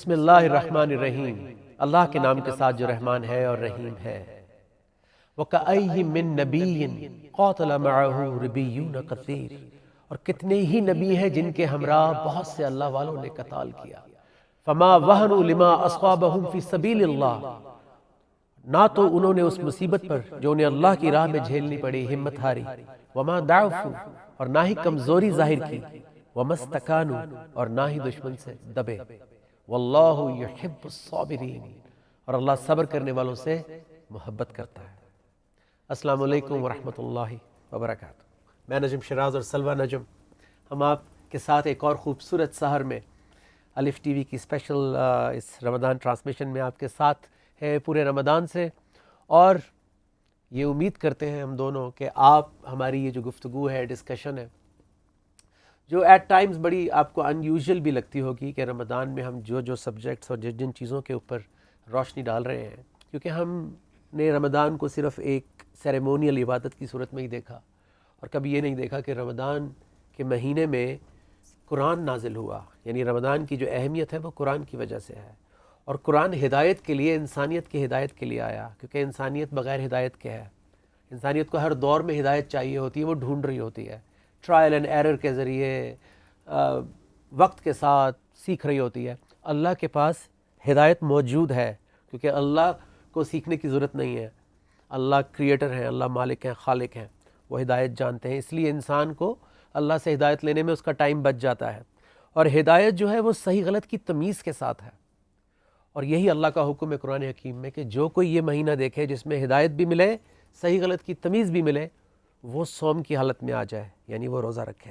بسم اللہ الرحمن الرحیم، اللہ کے نام کے ساتھ جو رحمان ہے اور رحیم ہے۔ وَكَأَيٍّ مِّن نَبِيٍّ قَاتَلَ مَعَهُ رِبِّيُّونَ كَثِيرٌ، اور کتنے ہی نبی ہیں جن کے ہمراہ بہت سے اللہ والوں نے قتال کیا۔ فَمَا وَهَنُوا لِمَا أَصَابَهُمْ فِي سَبِيلِ اللَّهِ، نہ تو انہوں نے اس مصیبت پر جو انہیں اللہ کی راہ میں جھیلنی پڑی ہمت ہاری۔ وَمَا ضَعُفُوا، اور نہ ہی کمزوری ظاہر کی۔ وَمَا اسْتَكَانُوا، اور نہ ہی دشمن سے دبے۔ وَاللَّهُ يُحِبُّ الصَّابِرِينَ، اور اللہ صبر کرنے والوں سے محبت کرتا ہے۔ السلام علیکم ورحمۃ اللہ وبرکاتہ۔ میں نجم شراز اور سلوہ نجم، ہم آپ کے ساتھ ایک اور خوبصورت سحر میں الف ٹی وی کی اسپیشل اس رمضان ٹرانسمیشن میں آپ کے ساتھ ہے پورے رمضان سے، اور یہ امید کرتے ہیں ہم دونوں کہ آپ ہماری یہ جو گفتگو ہے، ڈسکشن ہے، جو ایٹ ٹائمز بڑی آپ کو ان یوزول بھی لگتی ہوگی کہ رمضان میں ہم جو سبجیکٹس اور جن چیزوں کے اوپر روشنی ڈال رہے ہیں، کیونکہ ہم نے رمضان کو صرف ایک سیریمونیل عبادت کی صورت میں ہی دیکھا، اور کبھی یہ نہیں دیکھا کہ رمضان کے مہینے میں قرآن نازل ہوا، یعنی رمضان کی جو اہمیت ہے وہ قرآن کی وجہ سے ہے، اور قرآن ہدایت کے لیے، انسانیت کی ہدایت کے لیے آیا، کیونکہ انسانیت بغیر ہدایت کے ہے۔ انسانیت کو ہر دور میں ہدایت چاہیے ہوتی ہے، وہ ڈھونڈ رہی ہوتی ہے، ٹرائل اینڈ ایرر کے ذریعے، وقت کے ساتھ سیکھ رہی ہوتی ہے۔ اللہ کے پاس ہدایت موجود ہے، کیونکہ اللہ کو سیکھنے کی ضرورت نہیں ہے، اللہ کریٹر ہیں، اللہ مالک ہیں، خالق ہیں، وہ ہدایت جانتے ہیں، اس لیے انسان کو اللہ سے ہدایت لینے میں اس کا ٹائم بچ جاتا ہے، اور ہدایت جو ہے وہ صحیح غلط کی تمیز کے ساتھ ہے، اور یہی اللہ کا حکم ہے قرآن حکیم میں کہ جو کوئی یہ مہینہ دیکھے جس میں ہدایت بھی ملے، صحیح غلط کی تمیز بھی ملے، وہ صوم کی حالت میں آ جائے، یعنی وہ روزہ رکھے۔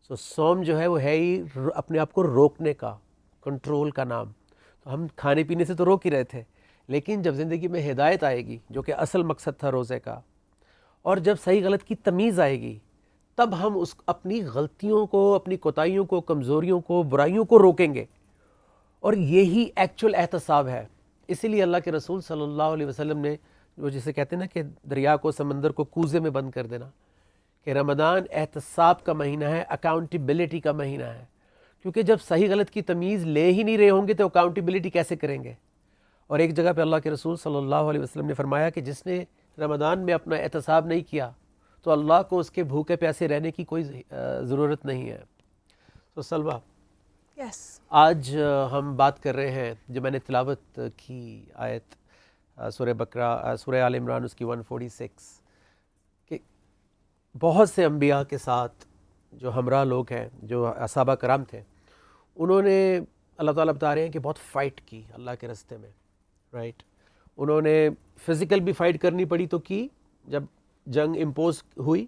سو صوم جو ہے وہ ہے ہی اپنے آپ کو روکنے کا، کنٹرول کا نام۔ تو ہم کھانے پینے سے تو روک ہی رہے تھے، لیکن جب زندگی میں ہدایت آئے گی، جو کہ اصل مقصد تھا روزے کا، اور جب صحیح غلط کی تمیز آئے گی، تب ہم اپنی غلطیوں کو، اپنی کوتاہیوں کو، کمزوریوں کو، برائیوں کو روکیں گے، اور یہی ایکچول احتساب ہے۔ اسی لیے اللہ کے رسول صلی اللہ علیہ وسلم نے، وہ جسے کہتے ہیں نا کہ دریا کو، سمندر کو کوزے میں بند کر دینا، کہ رمضان احتساب کا مہینہ ہے، اکاؤنٹیبلٹی کا مہینہ ہے، کیونکہ جب صحیح غلط کی تمیز لے ہی نہیں رہے ہوں گے تو اکاؤنٹیبلٹی کیسے کریں گے؟ اور ایک جگہ پہ اللہ کے رسول صلی اللہ علیہ وسلم نے فرمایا کہ جس نے رمضان میں اپنا احتساب نہیں کیا تو اللہ کو اس کے بھوکے پیاسے رہنے کی کوئی ضرورت نہیں ہے۔ تو سلوہ، آج ہم بات کر رہے ہیں، جو میں نے تلاوت کی آیت سورہ بقرہ، سورہ آل عمران، اس کی 146، کہ بہت سے انبیاء کے ساتھ جو ہمراہ لوگ ہیں، جو اصحابہ کرام تھے، انہوں نے، اللہ تعالیٰ بتا رہے ہیں کہ بہت فائٹ کی اللہ کے راستے میں، رائٹ۔ انہوں نے فزیکل بھی فائٹ کرنی پڑی تو کی، جب جنگ امپوز ہوئی،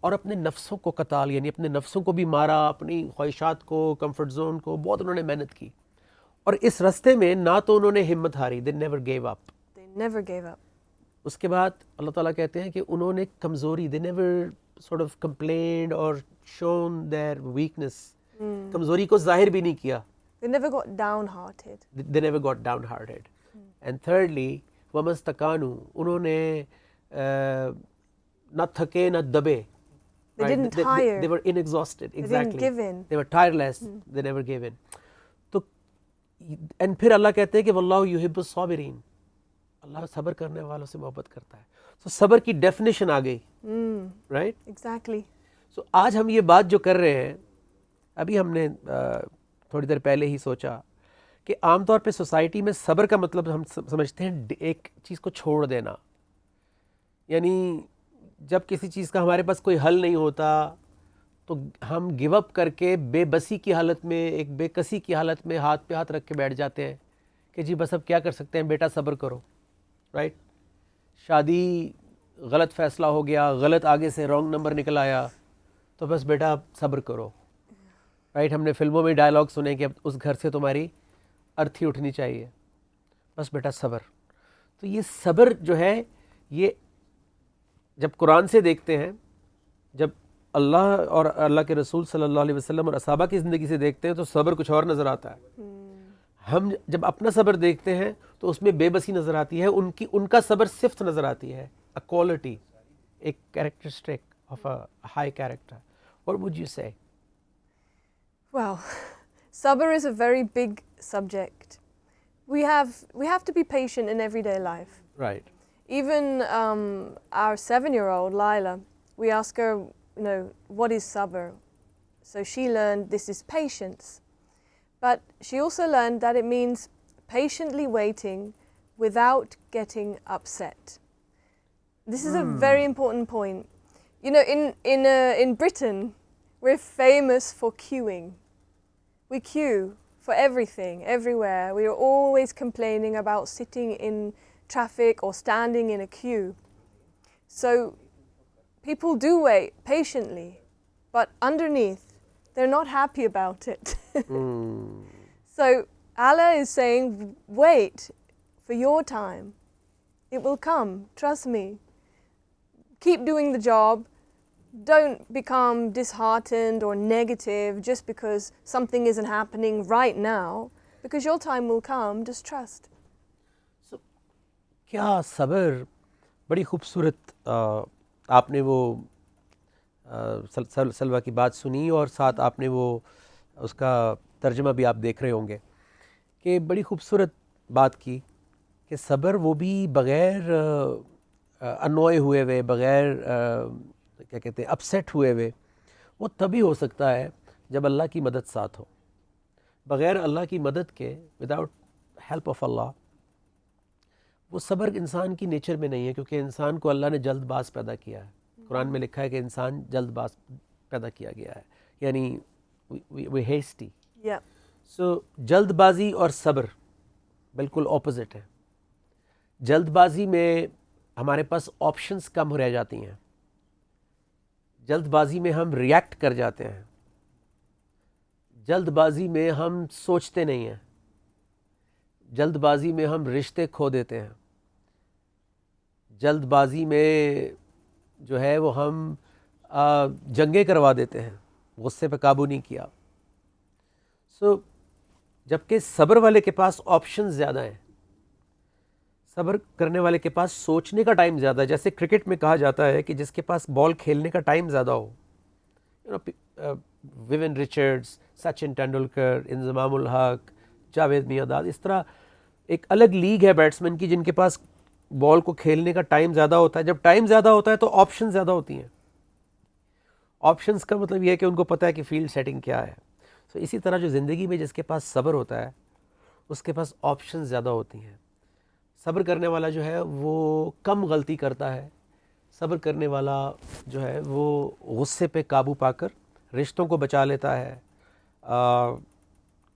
اور اپنے نفسوں کو قتال، یعنی اپنے نفسوں کو بھی مارا، اپنی خواہشات کو، کمفرٹ زون کو، بہت انہوں نے محنت کی، اور اس راستے میں نہ تو انہوں نے ہمت ہاری، they never gave up۔ اس کے بعد اللہ تعالیٰ کہتے ہیں کہ انہوں نے کمزوری، they never sort of complained or shown their weakness، کمزوری کو ظاہر بھی نہیں کیا، They never got downhearted. they never got downhearted۔ and thirdly وَمَا اسْتَكَانُوا، انہوں نے نہ تھکے نہ دبے، They didn't tire. they were inexhausted، They exactly، didn't give in. they were tireless، they never gave in۔ تو and پھر اللہ کہتے ہیں کہ وَاللَّهُ يُحِبُّ الصَّابِرِينَ، اللہ صبر کرنے والوں سے محبت کرتا ہے۔ تو صبر کی ڈیفینیشن آ گئی، رائٹ۔ Exactly. سو آج ہم یہ بات جو کر رہے ہیں، ابھی ہم نے تھوڑی دیر پہلے ہی سوچا کہ عام طور پہ سوسائٹی میں صبر کا مطلب ہم سمجھتے ہیں ایک چیز کو چھوڑ دینا، یعنی جب کسی چیز کا ہمارے پاس کوئی حل نہیں ہوتا تو ہم گیو اپ کر کے بے بسی کی حالت میں، ایک بے کسی کی حالت میں ہاتھ پہ ہاتھ رکھ کے بیٹھ جاتے ہیں کہ جی بس اب کیا کر سکتے ہیں، بیٹا صبر کرو، رائٹ۔ شادی غلط فیصلہ ہو گیا، غلط آگے سے رانگ نمبر نکل آیا، تو بس بیٹا صبر کرو، رائٹ۔ ہم نے فلموں میں ڈائلاگ سنے کہ اب اس گھر سے تمہاری ارتھی اٹھنی چاہیے، بس بیٹا صبر۔ تو یہ صبر جو ہے، یہ جب قرآن سے دیکھتے ہیں، جب اللہ اور اللہ کے رسول صلی اللہ علیہ وسلم اور اصحابہ کی زندگی سے دیکھتے ہیں تو صبر کچھ اور نظر آتا ہے۔ ہم جب اپنا صبر دیکھتے ہیں تو اس میں بے بسی نظر آتی ہے، ان کا صبر صفت نظر آتی ہے، a quality، ایک characteristic of a high character۔ What would you say؟ Well, sabr is a very big subject. We have to be patient in everyday life. Right. Even our 7-year-old Lila, we ask her, what is sabr? So she learned this is patience. But she also learned that it means patiently waiting without getting upset. This is a very important point. In Britain, we're famous for queuing. We queue for everything, everywhere. We are always complaining about sitting in traffic or standing in a queue. So people do wait patiently, but underneath, they're not happy about it. So Allah is saying, wait for your time. It will come, trust me. Keep doing the job. Don't become disheartened or negative just because something isn't happening right now, because your time will come, just trust. So, کیا صبر بڑی خوبصورت آپ نے وہ سلوہ کی بات سنی اور ساتھ آپ نے وہ اس کا ترجمہ بھی آپ دیکھ رہے ہوں گے کہ بڑی خوبصورت بات کی کہ صبر وہ بھی بغیر انوئے ہوئے بغیر کیا کہتے ہیں اپسیٹ ہوئے ہوئے وہ تبھی ہو سکتا ہے جب اللہ کی مدد ساتھ ہو. بغیر اللہ کی مدد کے وداؤٹ ہیلپ آف اللہ وہ صبر انسان کی نیچر میں نہیں ہے, کیونکہ انسان کو اللہ نے جلد باز پیدا کیا ہے. قرآن میں لکھا ہے کہ انسان جلد باز پیدا کیا گیا ہے, یعنی we hasty. سو جلد بازی اور صبر بالکل اپوزٹ ہے. جلد بازی میں ہمارے پاس آپشنز کم رہ جاتی ہیں. جلد بازی میں ہم ریئیکٹ کر جاتے ہیں. جلد بازی میں ہم سوچتے نہیں ہیں. جلد بازی میں ہم رشتے کھو دیتے ہیں. جلد بازی میں جو ہے وہ ہم جنگیں کروا دیتے ہیں, غصے پہ قابو نہیں کیا. سو جبکہ صبر والے کے پاس آپشنز زیادہ ہیں. صبر کرنے والے کے پاس سوچنے کا ٹائم زیادہ ہے. جیسے کرکٹ میں کہا جاتا ہے کہ جس کے پاس بال کھیلنے کا ٹائم زیادہ ہو, ویون رچرڈز, سچن ٹینڈولکر, انضمام الحق, جاوید میانداد, اس طرح ایک الگ لیگ ہے بیٹسمین کی جن کے پاس بال کو کھیلنے کا ٹائم زیادہ ہوتا ہے. جب ٹائم زیادہ ہوتا ہے تو آپشن زیادہ ہوتی ہیں. آپشنز کا مطلب یہ ہے کہ ان کو پتہ ہے کہ فیلڈ سیٹنگ کیا ہے. سو اسی طرح جو زندگی میں جس کے پاس صبر ہوتا ہے اس کے پاس آپشنز زیادہ ہوتی ہیں. صبر کرنے والا جو ہے وہ کم غلطی کرتا ہے. صبر کرنے والا جو ہے وہ غصے پہ قابو پا کر رشتوں کو بچا لیتا ہے.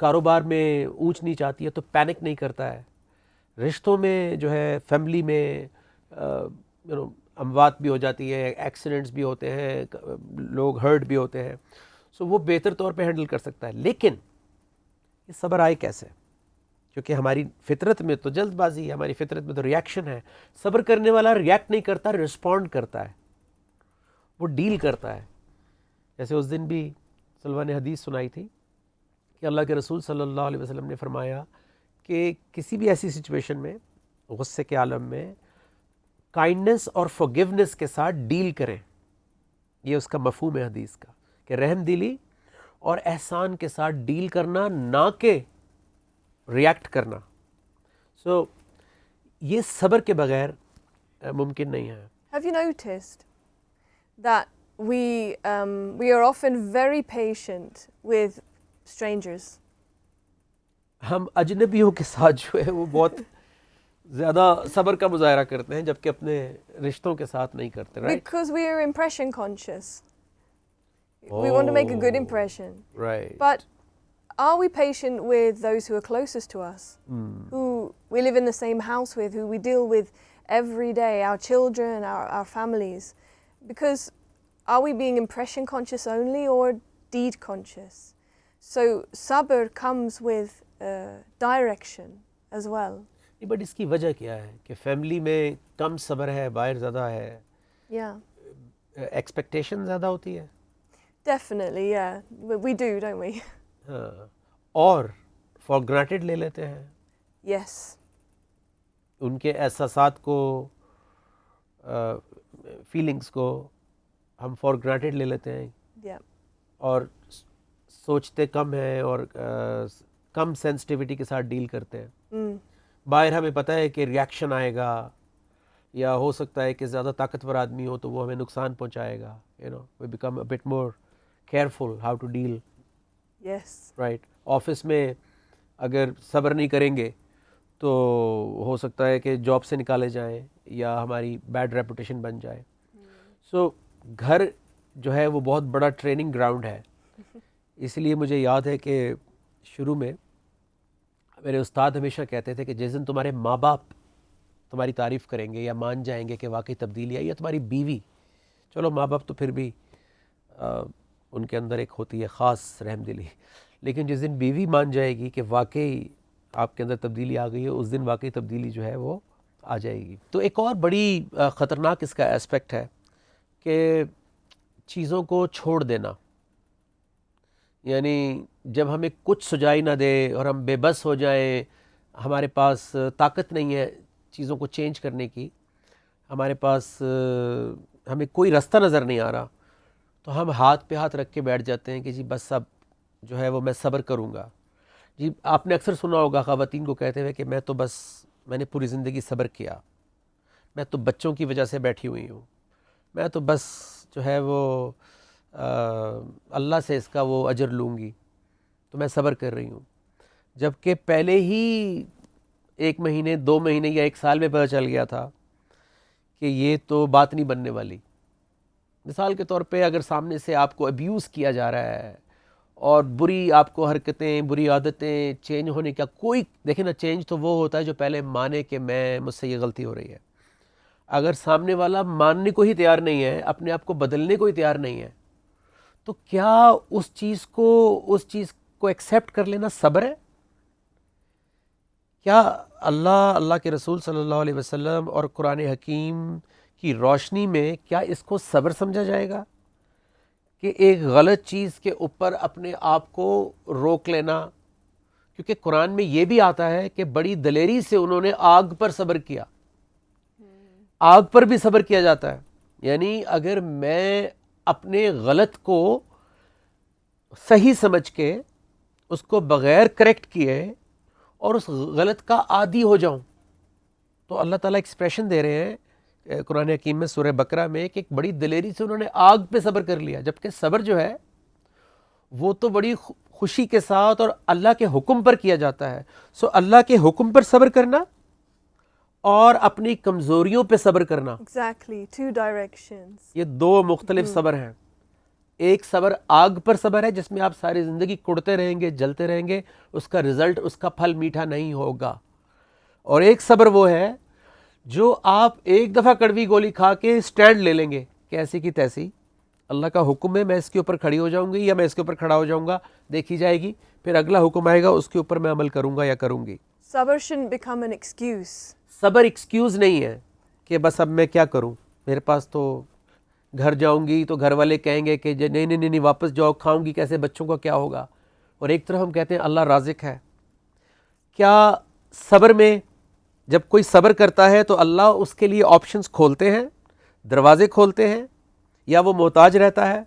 کاروبار میں اونچ نیچ آتی ہے تو پینک نہیں کرتا ہے. رشتوں میں جو ہے فیملی میں اموات بھی ہو جاتی ہے, ایکسیڈنٹس بھی ہوتے ہیں, لوگ ہرٹ بھی ہوتے ہیں. سو وہ بہتر طور پہ ہینڈل کر سکتا ہے. لیکن یہ صبر آئے کیسے؟ کیونکہ ہماری فطرت میں تو جلد بازی ہے, ہماری فطرت میں تو ریاکشن ہے. صبر کرنے والا ریاکٹ نہیں کرتا, رسپونڈ کرتا ہے, وہ ڈیل کرتا ہے. جیسے اس دن بھی سلوہ نے حدیث سنائی تھی کہ اللہ کے رسول صلی اللہ علیہ وسلم نے فرمایا کہ کسی بھی ایسی سچویشن میں, غصے کے عالم میں, کائنڈنس اور فورگیونیس کے ساتھ ڈیل کریں. یہ اس کا مفہوم ہے حدیث کا, کہ رحم دلی اور احسان کے ساتھ ڈیل کرنا, نہ کہ ریاکٹ کرنا. سو یہ صبر کے بغیر ممکن نہیں ہے. Have you noticed that we are often very patient with strangers? ہم اجنبیوں کے ساتھ جو ہے وہ بہت زیادہ صبر کا مظاہرہ کرتے ہیں, جبکہ اپنے رشتوں کے ساتھ نہیں کرتے. right? Because we are impression conscious. We want to make a good impression. Right. But are we patient with those who are closest to us, who we live in the same house with, who we deal with every day, our children, our families? Because are we being impression conscious only or deed conscious? So sabr comes with direction as well. But اس کی وجہ کیا ہے کہ family میں کم صبر ہے, باہر زیادہ ہے, Yeah, ایکسپیکٹیشن زیادہ ہوتی ہے. definitely, yeah. We do, don't we? ہاں, اور فار گرانٹیڈ لے لیتے ہیں. Yes. ان کے احساسات کو, فیلنگس کو ہم فار گرانٹیڈ لے لیتے ہیں, Yeah. اور سوچتے کم ہیں اور کم سینسٹیوٹی کے ساتھ ڈیل کرتے ہیں. Mm. باہر ہمیں پتہ ہے کہ ریاکشن آئے گا, یا ہو سکتا ہے کہ زیادہ طاقتور آدمی ہو تو وہ ہمیں نقصان پہنچائے گا. we become a bit more careful how to deal. Yes. Right. Office میں اگر صبر نہیں کریں گے تو ہو سکتا ہے کہ جاب سے نکالے جائیں یا ہماری بیڈ ریپوٹیشن بن جائے. سو گھر جو ہے وہ بہت بڑا ٹریننگ گراؤنڈ ہے. اس لیے مجھے یاد ہے کہ شروع میں میرے استاد ہمیشہ کہتے تھے کہ جس دن تمہارے ماں باپ تمہاری تعریف کریں گے یا مان جائیں گے کہ واقعی تبدیلی آئی, یا تمہاری بیوی, چلو ماں باپ تو پھر بھی ان کے اندر ایک ہوتی ہے خاص رحم دلی, لیکن جس دن بیوی مان جائے گی کہ واقعی آپ کے اندر تبدیلی آ گئی ہے, اس دن واقعی تبدیلی جو ہے وہ آ جائے گی. تو ایک اور بڑی خطرناک اس کا اسپیکٹ ہے کہ چیزوں کو چھوڑ دینا. یعنی جب ہمیں کچھ سجائی نہ دے اور ہم بے بس ہو جائیں, ہمارے پاس طاقت نہیں ہے چیزوں کو چینج کرنے کی, ہمارے پاس ہمیں کوئی رستہ نظر نہیں آ رہا, تو ہم ہاتھ پہ ہاتھ رکھ کے بیٹھ جاتے ہیں کہ جی بس اب جو ہے وہ میں صبر کروں گا. جی آپ نے اکثر سنا ہوگا خواتین کو کہتے ہوئے کہ میں نے پوری زندگی صبر کیا, میں تو بچوں کی وجہ سے بیٹھی ہوئی ہوں, میں تو بس جو ہے وہ اللہ سے اس کا وہ اجر لوں گی, تو میں صبر کر رہی ہوں. جبکہ پہلے ہی 1 مہینے 2 مہینے یا 1 سال میں پتہ چل گیا تھا کہ یہ تو بات نہیں بننے والی. مثال کے طور پہ اگر سامنے سے آپ کو ابیوز کیا جا رہا ہے اور بری آپ کو حرکتیں, بری عادتیں چینج ہونے کا کوئی, دیکھیں نا, چینج تو وہ ہوتا ہے جو پہلے مانے کہ مجھ سے یہ غلطی ہو رہی ہے. اگر سامنے والا ماننے کو ہی تیار نہیں ہے, اپنے آپ کو بدلنے کو ہی تیار نہیں ہے, تو کیا اس چیز کو ایکسیپٹ کر لینا صبر ہے؟ کیا اللہ کے رسول صلی اللہ علیہ وسلم اور قرآن حکیم کی روشنی میں کیا اس کو صبر سمجھا جائے گا کہ ایک غلط چیز کے اوپر اپنے آپ کو روک لینا؟ کیونکہ قرآن میں یہ بھی آتا ہے کہ بڑی دلیری سے انہوں نے آگ پر صبر کیا. آگ پر بھی صبر کیا جاتا ہے. یعنی اگر میں اپنے غلط کو صحیح سمجھ کے اس کو بغیر کریکٹ کیے اور اس غلط کا عادی ہو جاؤں, تو اللہ تعالیٰ ایکسپریشن دے رہے ہیں قرآن حکیم میں سورہ بقرہ میں کہ ایک بڑی دلیری سے انہوں نے آگ پہ صبر کر لیا. جبکہ صبر جو ہے وہ تو بڑی خوشی کے ساتھ اور اللہ کے حکم پر کیا جاتا ہے. سو اللہ کے حکم پر صبر کرنا اور اپنی کمزوریوں پہ صبر کرنا, Exactly. 2 directions. یہ 2 مختلف صبر ہیں. ایک صبر آگ پر صبر ہے جس میں آپ ساری زندگی کڑتے رہیں گے, جلتے رہیں گے, اس کا رزلٹ, اس کا پھل میٹھا نہیں ہوگا. اور ایک صبر وہ ہے جو آپ ایک دفعہ کڑوی گولی کھا کے سٹینڈ لے لیں گے کہ ایسی کی تیسی, اللہ کا حکم ہے میں اس کے اوپر کھڑی ہو جاؤں گی یا میں اس کے اوپر کھڑا ہو جاؤں گا, دیکھی جائے گی, پھر اگلا حکم آئے گا اس کے اوپر میں عمل کروں گا یا کروں گی. Sabr shouldn't become an excuse. صبر ایکسکیوز نہیں ہے کہ بس اب میں کیا کروں, میرے پاس تو گھر جاؤں گی تو گھر والے کہیں گے کہ نہیں واپس جاؤ, کھاؤں گی کیسے, بچوں کا کیا ہوگا. اور ایک طرف ہم کہتے ہیں اللہ رازق ہے. کیا صبر میں جب کوئی صبر کرتا ہے تو اللہ اس کے لیے آپشنز کھولتے ہیں, دروازے کھولتے ہیں, یا وہ محتاج رہتا ہے؟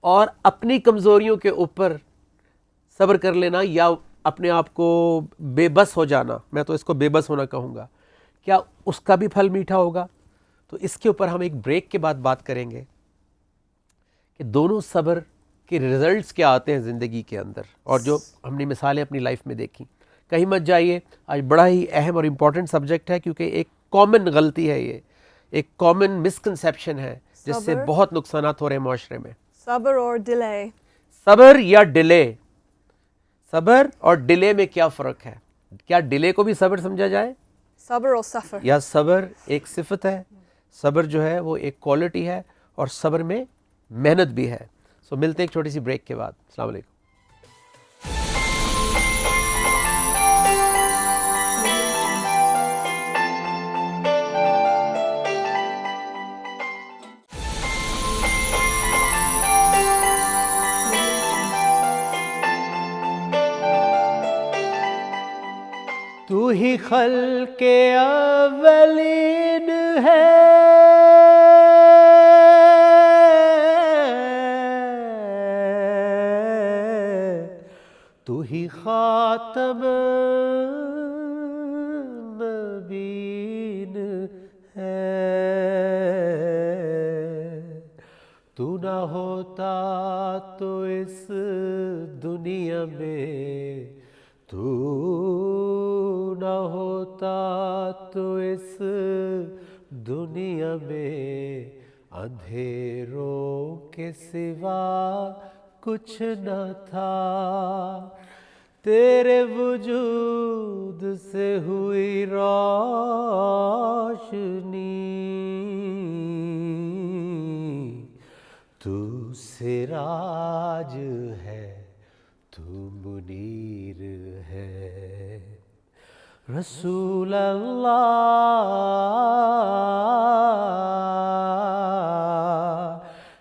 اور اپنی کمزوریوں کے اوپر صبر کر لینا یا اپنے آپ کو بے بس ہو جانا, میں تو اس کو بے بس ہونا کہوں گا, کیا اس کا بھی پھل میٹھا ہوگا؟ تو اس کے اوپر ہم ایک بریک کے بعد بات کریں گے کہ دونوں صبر کے ریزلٹس کیا آتے ہیں زندگی کے اندر, اور جو ہم نے مثالیں اپنی لائف میں دیکھی. کہیں مت جائیے, آج بڑا ہی اہم اور امپورٹنٹ سبجیکٹ ہے کیونکہ ایک کامن غلطی ہے, یہ ایک کامن مسکنسیپشن ہے جس سے بہت نقصانات ہو رہے ہیں معاشرے میں. Sabr or delay? صبر یا ڈیلے. صبر اور ڈیلے میں کیا فرق ہے؟ کیا ڈیلے کو بھی صبر سمجھا جائے؟ Sabr or suffer? یا صبر ایک صفت ہے, صبر جو ہے وہ ایک کوالٹی ہے, اور صبر میں محنت بھی ہے. سو ملتے ہیں ایک چھوٹی سی بریک کے بعد. السلام علیکم. تو ہی خلق اولین ہے, تو ہی خاتم نبین ہے، تو نہ ہوتا تو اس دنیا میں، تو نہ ہوتا تو اس دنیا میں، اندھیروں کے سوا کچھ نہ تھا، تیرے وجود سے ہوئی روشنی، تو سراج ہے، تو منیر ہے، رسول اللہ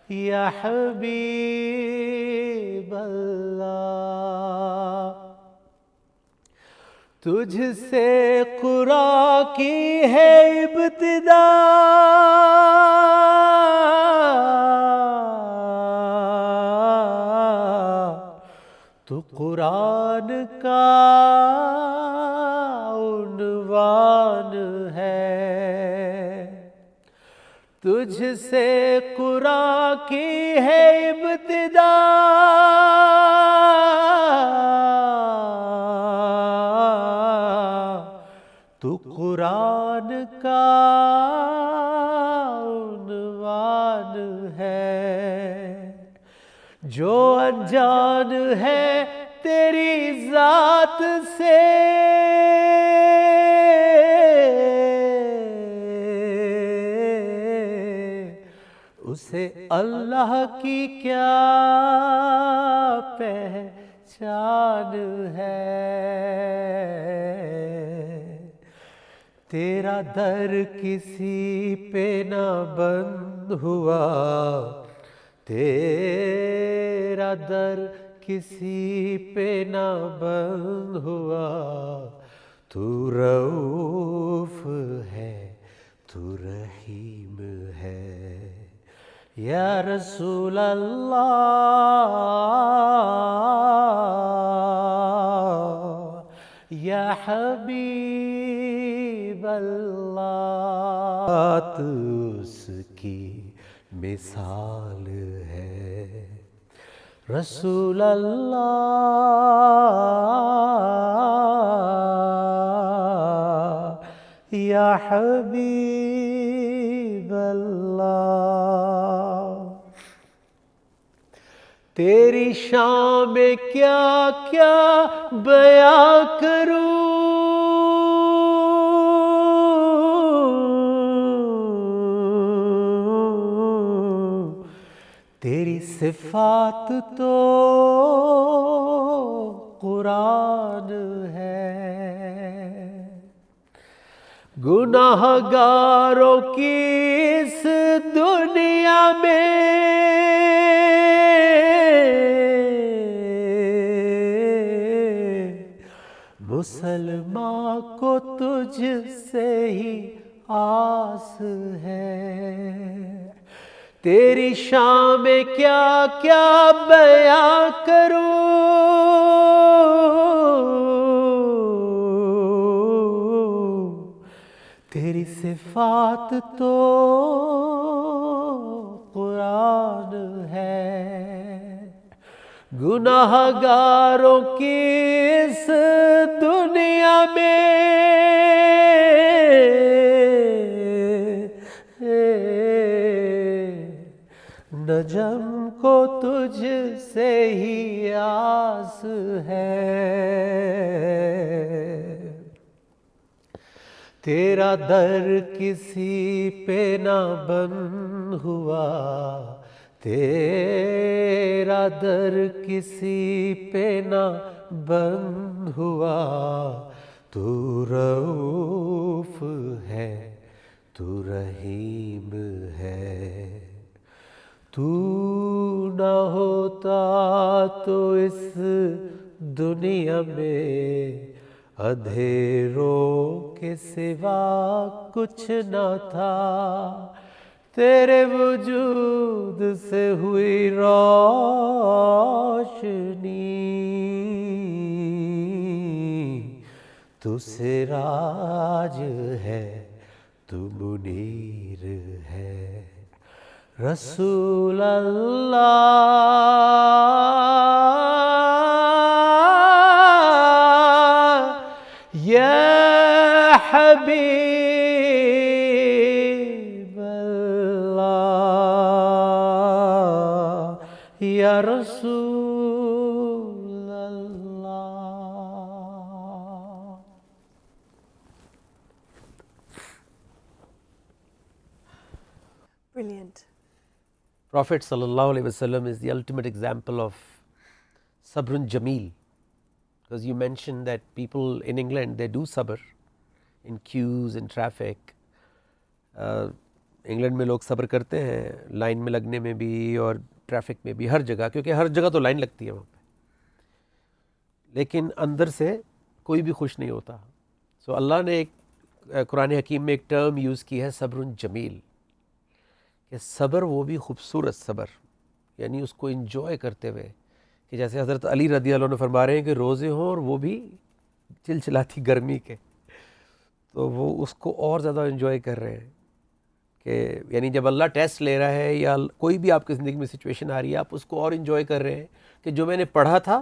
یا حبیب اللہ، تجھ سے قرآن کی ہے ابتدا، تو قرآن کا عنوان ہے، تجھ سے قرآن کی ہے ابتدا، تو قرآن کا عنوان ہے، جو انجان ہے تیری ذات سے، اسے اللہ کی کیا پہچان ہے، تیرا در کسی پہ نہ بند ہوا، تیرا در کسی پہ نہ بند ہوا، تو رؤوف ہے، تو رحیم ہے، یا رسول اللہ یا حبیب اللہ، اس کی مثال ہے، رسول اللہ یا حبیب اللہ، تیری شان میں کیا کیا بیاں کروں، تیری صفات تو قرآن ہے، گناہ گاروں کی اس دنیا میں، مسلمان کو تجھ سے ہی آس ہے، تیری شان میں کیا کیا بیاں کروں، تیری صفات تو قرآن ہے، گناہ گاروں کی اس دنیا میں، نجم کو تجھ سے ہی آس ہے، تیرا در کسی پہ نہ بند ہوا، تیرا در کسی پہ نہ بند ہوا، تو رؤوف ہے، تو رحیم ہے، تو نہ ہوتا تو اس دنیا میں، اندھیروں کے سوا کچھ نہ تھا، تیرے وجود سے ہوئی روشنی، تو سراج ہے تو منیر ہے رسول اللہ یا حبیب اللہ یا رسول اللہ. Brilliant. Prophet sallallahu alaihi wasallam is the ultimate example of sabrun jameel, because you mentioned that people in England, they do sabr in queues, in traffic. England میں لوگ صبر کرتے ہیں لائن میں لگنے میں بھی اور ٹریفک میں بھی، ہر جگہ، کیونکہ ہر جگہ تو لائن لگتی ہے وہاں پہ، لیکن اندر سے کوئی بھی خوش نہیں ہوتا. سو اللہ نے ایک قرآن حکیم میں ایک ٹرم یوز کی ہے صبر جمیل، کہ صبر وہ بھی خوبصورت صبر، یعنی اس کو انجوائے کرتے ہوئے، کہ جیسے حضرت علی رضی اللہ عنہ فرما رہے ہیں کہ روزے ہوں اور وہ بھی چلچلاتی گرمی کے، تو وہ اس کو اور زیادہ انجوائے کر رہے ہیں. کہ یعنی جب اللہ ٹیسٹ لے رہا ہے یا کوئی بھی آپ کی زندگی میں سچویشن آ رہی ہے، آپ اس کو اور انجوائے کر رہے ہیں کہ جو میں نے پڑھا تھا،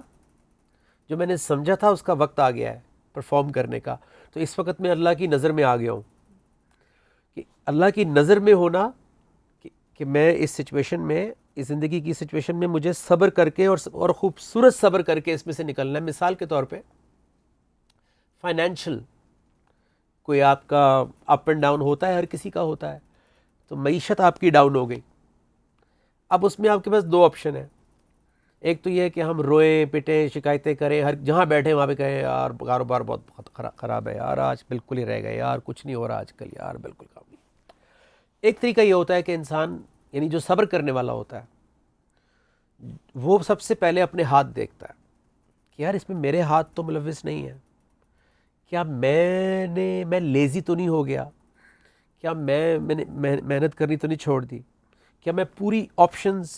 جو میں نے سمجھا تھا، اس کا وقت آ گیا ہے پرفارم کرنے کا. تو اس وقت میں اللہ کی نظر میں آ گیا ہوں، کہ اللہ کی نظر میں ہونا، کہ میں اس سچویشن میں، اس زندگی کی سچویشن میں مجھے صبر کر کے اور خوبصورت صبر کر کے اس میں سے نکلنا ہے. مثال کے طور پہ فائنینشل کوئی آپ کا اپ اینڈ ڈاؤن ہوتا ہے، ہر کسی کا ہوتا ہے. تو معیشت آپ کی ڈاؤن ہو گئی، اب اس میں آپ کے پاس دو آپشن ہیں. ایک تو یہ ہے کہ ہم روئیں پٹیں شکایتیں کریں، ہر جہاں بیٹھیں وہاں پہ کہیں یار کاروبار بہت خراب ہے یار، آج بالکل ہی رہ گئے یار، کچھ نہیں ہو رہا آج کل یار، بالکل کام نہیں. ایک طریقہ یہ ہوتا ہے کہ انسان، یعنی جو صبر کرنے والا ہوتا ہے، وہ سب سے پہلے اپنے ہاتھ دیکھتا ہے کہ یار اس میں میرے ہاتھ تو ملوث نہیں ہے، کیا میں لیزی تو نہیں ہو گیا، کیا میں نے محنت کرنی تو نہیں چھوڑ دی، کیا میں پوری آپشنز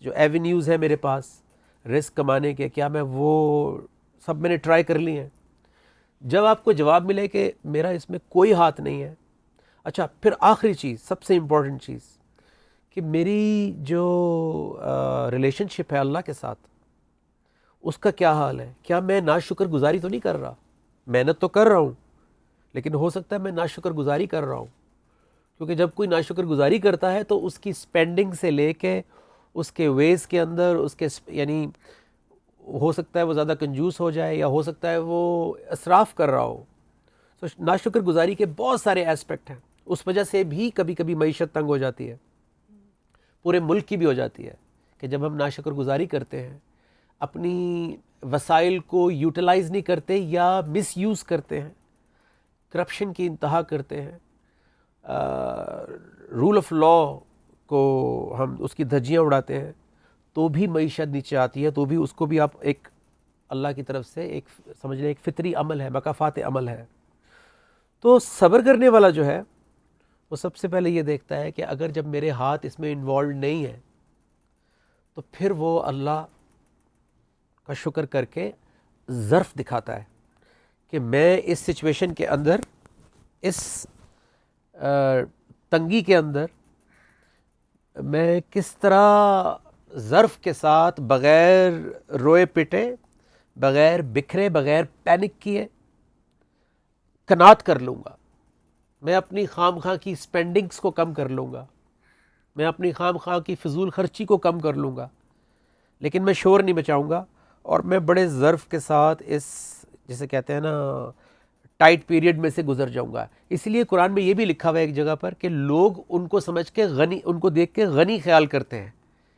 جو ایونیوز ہیں میرے پاس رسک کمانے کے، کیا میں وہ سب میں نے ٹرائی کر لی ہیں. جب آپ کو جواب ملے کہ میرا اس میں کوئی ہاتھ نہیں ہے، اچھا پھر آخری چیز، سب سے امپورٹنٹ چیز، کہ میری جو ریلیشن شپ ہے اللہ کے ساتھ، اس کا کیا حال ہے، کیا میں ناشکر گزاری تو نہیں کر رہا. محنت تو کر رہا ہوں لیکن ہو سکتا ہے میں ناشکر گزاری کر رہا ہوں، کیونکہ جب کوئی ناشکر گزاری کرتا ہے تو اس کی سپینڈنگ سے لے کے اس کے ویز کے اندر، اس کے یعنی ہو سکتا ہے وہ زیادہ کنجوس ہو جائے، یا ہو سکتا ہے وہ اسراف کر رہا ہو. تو ناشکر گزاری کے بہت سارے ایسپیکٹ ہیں، اس وجہ سے بھی کبھی کبھی معیشت تنگ ہو جاتی ہے، پورے ملک کی بھی ہو جاتی ہے، کہ جب ہم ناشکر گزاری کرتے ہیں، اپنی وسائل کو یوٹیلائز نہیں کرتے یا مس یوز کرتے ہیں، کرپشن کی انتہا کرتے ہیں، رول آف لا کو ہم اس کی دھجیاں اڑاتے ہیں، تو بھی معیشت نیچے آتی ہے. تو بھی اس کو بھی آپ ایک اللہ کی طرف سے ایک سمجھ لیں ایک فطری عمل ہے، مکافات عمل ہے. تو صبر کرنے والا جو ہے وہ سب سے پہلے یہ دیکھتا ہے کہ اگر جب میرے ہاتھ اس میں انوالو نہیں ہے تو پھر وہ اللہ کا شکر کر کے ظرف دکھاتا ہے کہ میں اس سچویشن کے اندر، اس تنگی کے اندر، میں کس طرح ظرف کے ساتھ بغیر روئے پٹے، بغیر بکھرے، بغیر پینک کیے کنات کر لوں گا. میں اپنی خام خواہ کی سپینڈنگز کو کم کر لوں گا، میں اپنی خام خواہ کی فضول خرچی کو کم کر لوں گا، لیکن میں شور نہیں مچاؤں گا، اور میں بڑے ظرف کے ساتھ اس جسے کہتے ہیں نا ٹائٹ پیریڈ میں سے گزر جاؤں گا. اس لیے قرآن میں یہ بھی لکھا ہوا ہے ایک جگہ پر کہ لوگ ان کو سمجھ کے غنی، ان کو دیکھ کے غنی خیال کرتے ہیں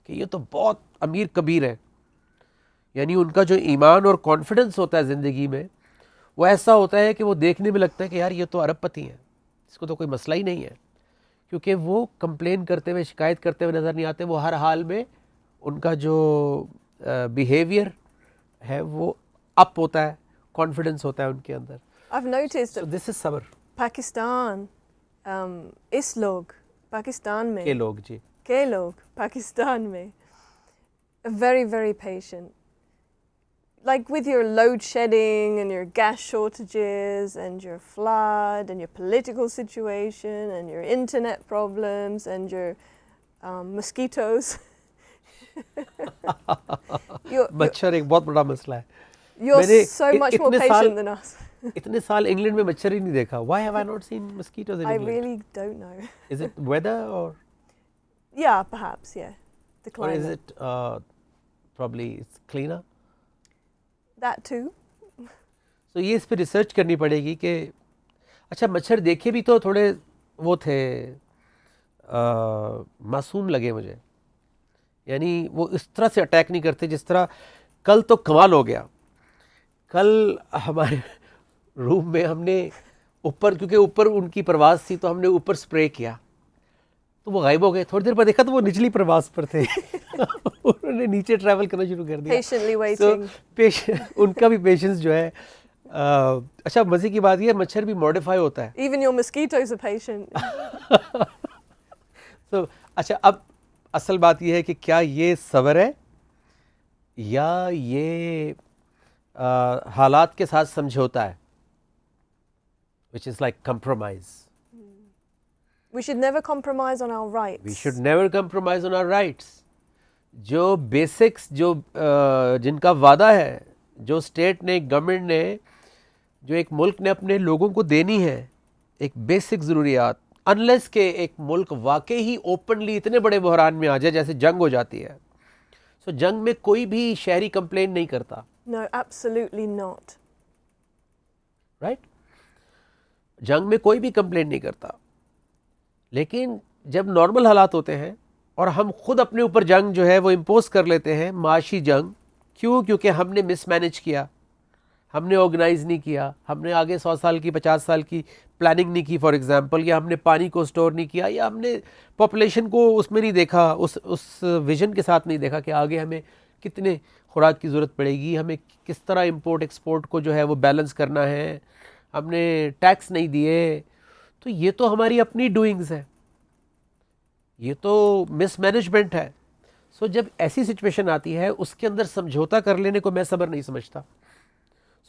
کہ یہ تو بہت امیر کبیر ہے. یعنی ان کا جو ایمان اور کانفیڈنس ہوتا ہے زندگی میں، وہ ایسا ہوتا ہے کہ وہ دیکھنے میں لگتا ہے کہ یار یہ تو ارب پتی ہیں، اس کو تو کوئی مسئلہ ہی نہیں ہے، کیونکہ وہ کمپلین کرتے ہوئے، شکایت کرتے ہوئے نظر نہیں آتے. وہ ہر حال میں ان کا جو بیہیویئر ہے وہ اپ ہوتا ہے، کانفیڈنس ہوتا ہے ان کے اندر. I've noticed So that this is صبر Pakistan, اس لوگ پاکستان میں کے لوگ پاکستان میں very very patient. like with your load shedding and your gas shortages and your flood and your political situation and your internet problems and your mosquitoes. مچھر ایک بہت بڑا مسئلہ ہے. You're so much more patient than us. اتنے سال England میں مچھر ہی نہیں دیکھا. Why have I not seen mosquitoes in I England? really don't know. Is it weather or Yeah, perhaps, yeah. The or climate. is it probably it's cleaner? That too. So یہ اس پہ research کرنی پڑے گی کہ اچھا مچھر دیکھے بھی تو تھوڑے وہ تھے معصوم لگے مجھے, یعنی وہ اس طرح سے اٹیک نہیں کرتے جس طرح. کل تو کمال ہو گیا, کل ہمارے روم میں ہم نے اوپر, کیونکہ اوپر ان کی پرواز تھی تو ہم نے اوپر سپرے کیا تو وہ غائب ہو گئے. تھوڑی دیر بعد دیکھا تو وہ نچلی پرواز پر تھے, انہوں نے نیچے ٹریول کرنا شروع کر دیا. Patiently waiting. ان کا بھی پیشنس جو ہے. اچھا مزے کی بات یہ ہے مچھر بھی ماڈیفائی ہوتا ہے. Even your mosquitoes are patient. So, اچھا اب اصل بات یہ ہے کہ کیا یہ صبر ہے یا یہ حالات کے ساتھ سمجھوتا ہے, which is like compromise. We should never compromise on our rights. We should never compromise on our rights. جو بیسکس جو جن کا وعدہ ہے, جو اسٹیٹ نے, گورنمنٹ نے, جو ایک ملک نے اپنے لوگوں کو دینی ہے, ایک بیسک ضروریات, انلیس کہ ایک ملک واقعی ہی اوپنلی اتنے بڑے بحران میں آ جائے جیسے جنگ ہو جاتی ہے. سو جنگ میں کوئی بھی شہری کمپلین نہیں کرتا. No, absolutely not. رائٹ, جنگ میں کوئی بھی کمپلین نہیں کرتا. لیکن جب نارمل حالات ہوتے ہیں اور ہم خود اپنے اوپر جنگ جو ہے وہ امپوز کر لیتے ہیں, معاشی جنگ, کیوں؟ کیونکہ ہم نے مس مینج کیا, ہم نے آرگنائز نہیں کیا, ہم نے آگے 100 سال کی 50 سال کی پلاننگ نہیں کی فار ایگزامپل, یا ہم نے پانی کو سٹور نہیں کیا, یا ہم نے پاپولیشن کو اس میں نہیں دیکھا, اس ویژن کے ساتھ نہیں دیکھا کہ آگے ہمیں کتنے خوراک کی ضرورت پڑے گی, ہمیں کس طرح امپورٹ ایکسپورٹ کو جو ہے وہ بیلنس کرنا ہے, ہم نے ٹیکس نہیں دیے. تو یہ تو ہماری اپنی ڈوئنگز ہے, یہ تو مس مینجمنٹ ہے. سو جب ایسی سچویشن آتی ہے اس کے اندر سمجھوتا کر لینے کو میں صبر نہیں سمجھتا.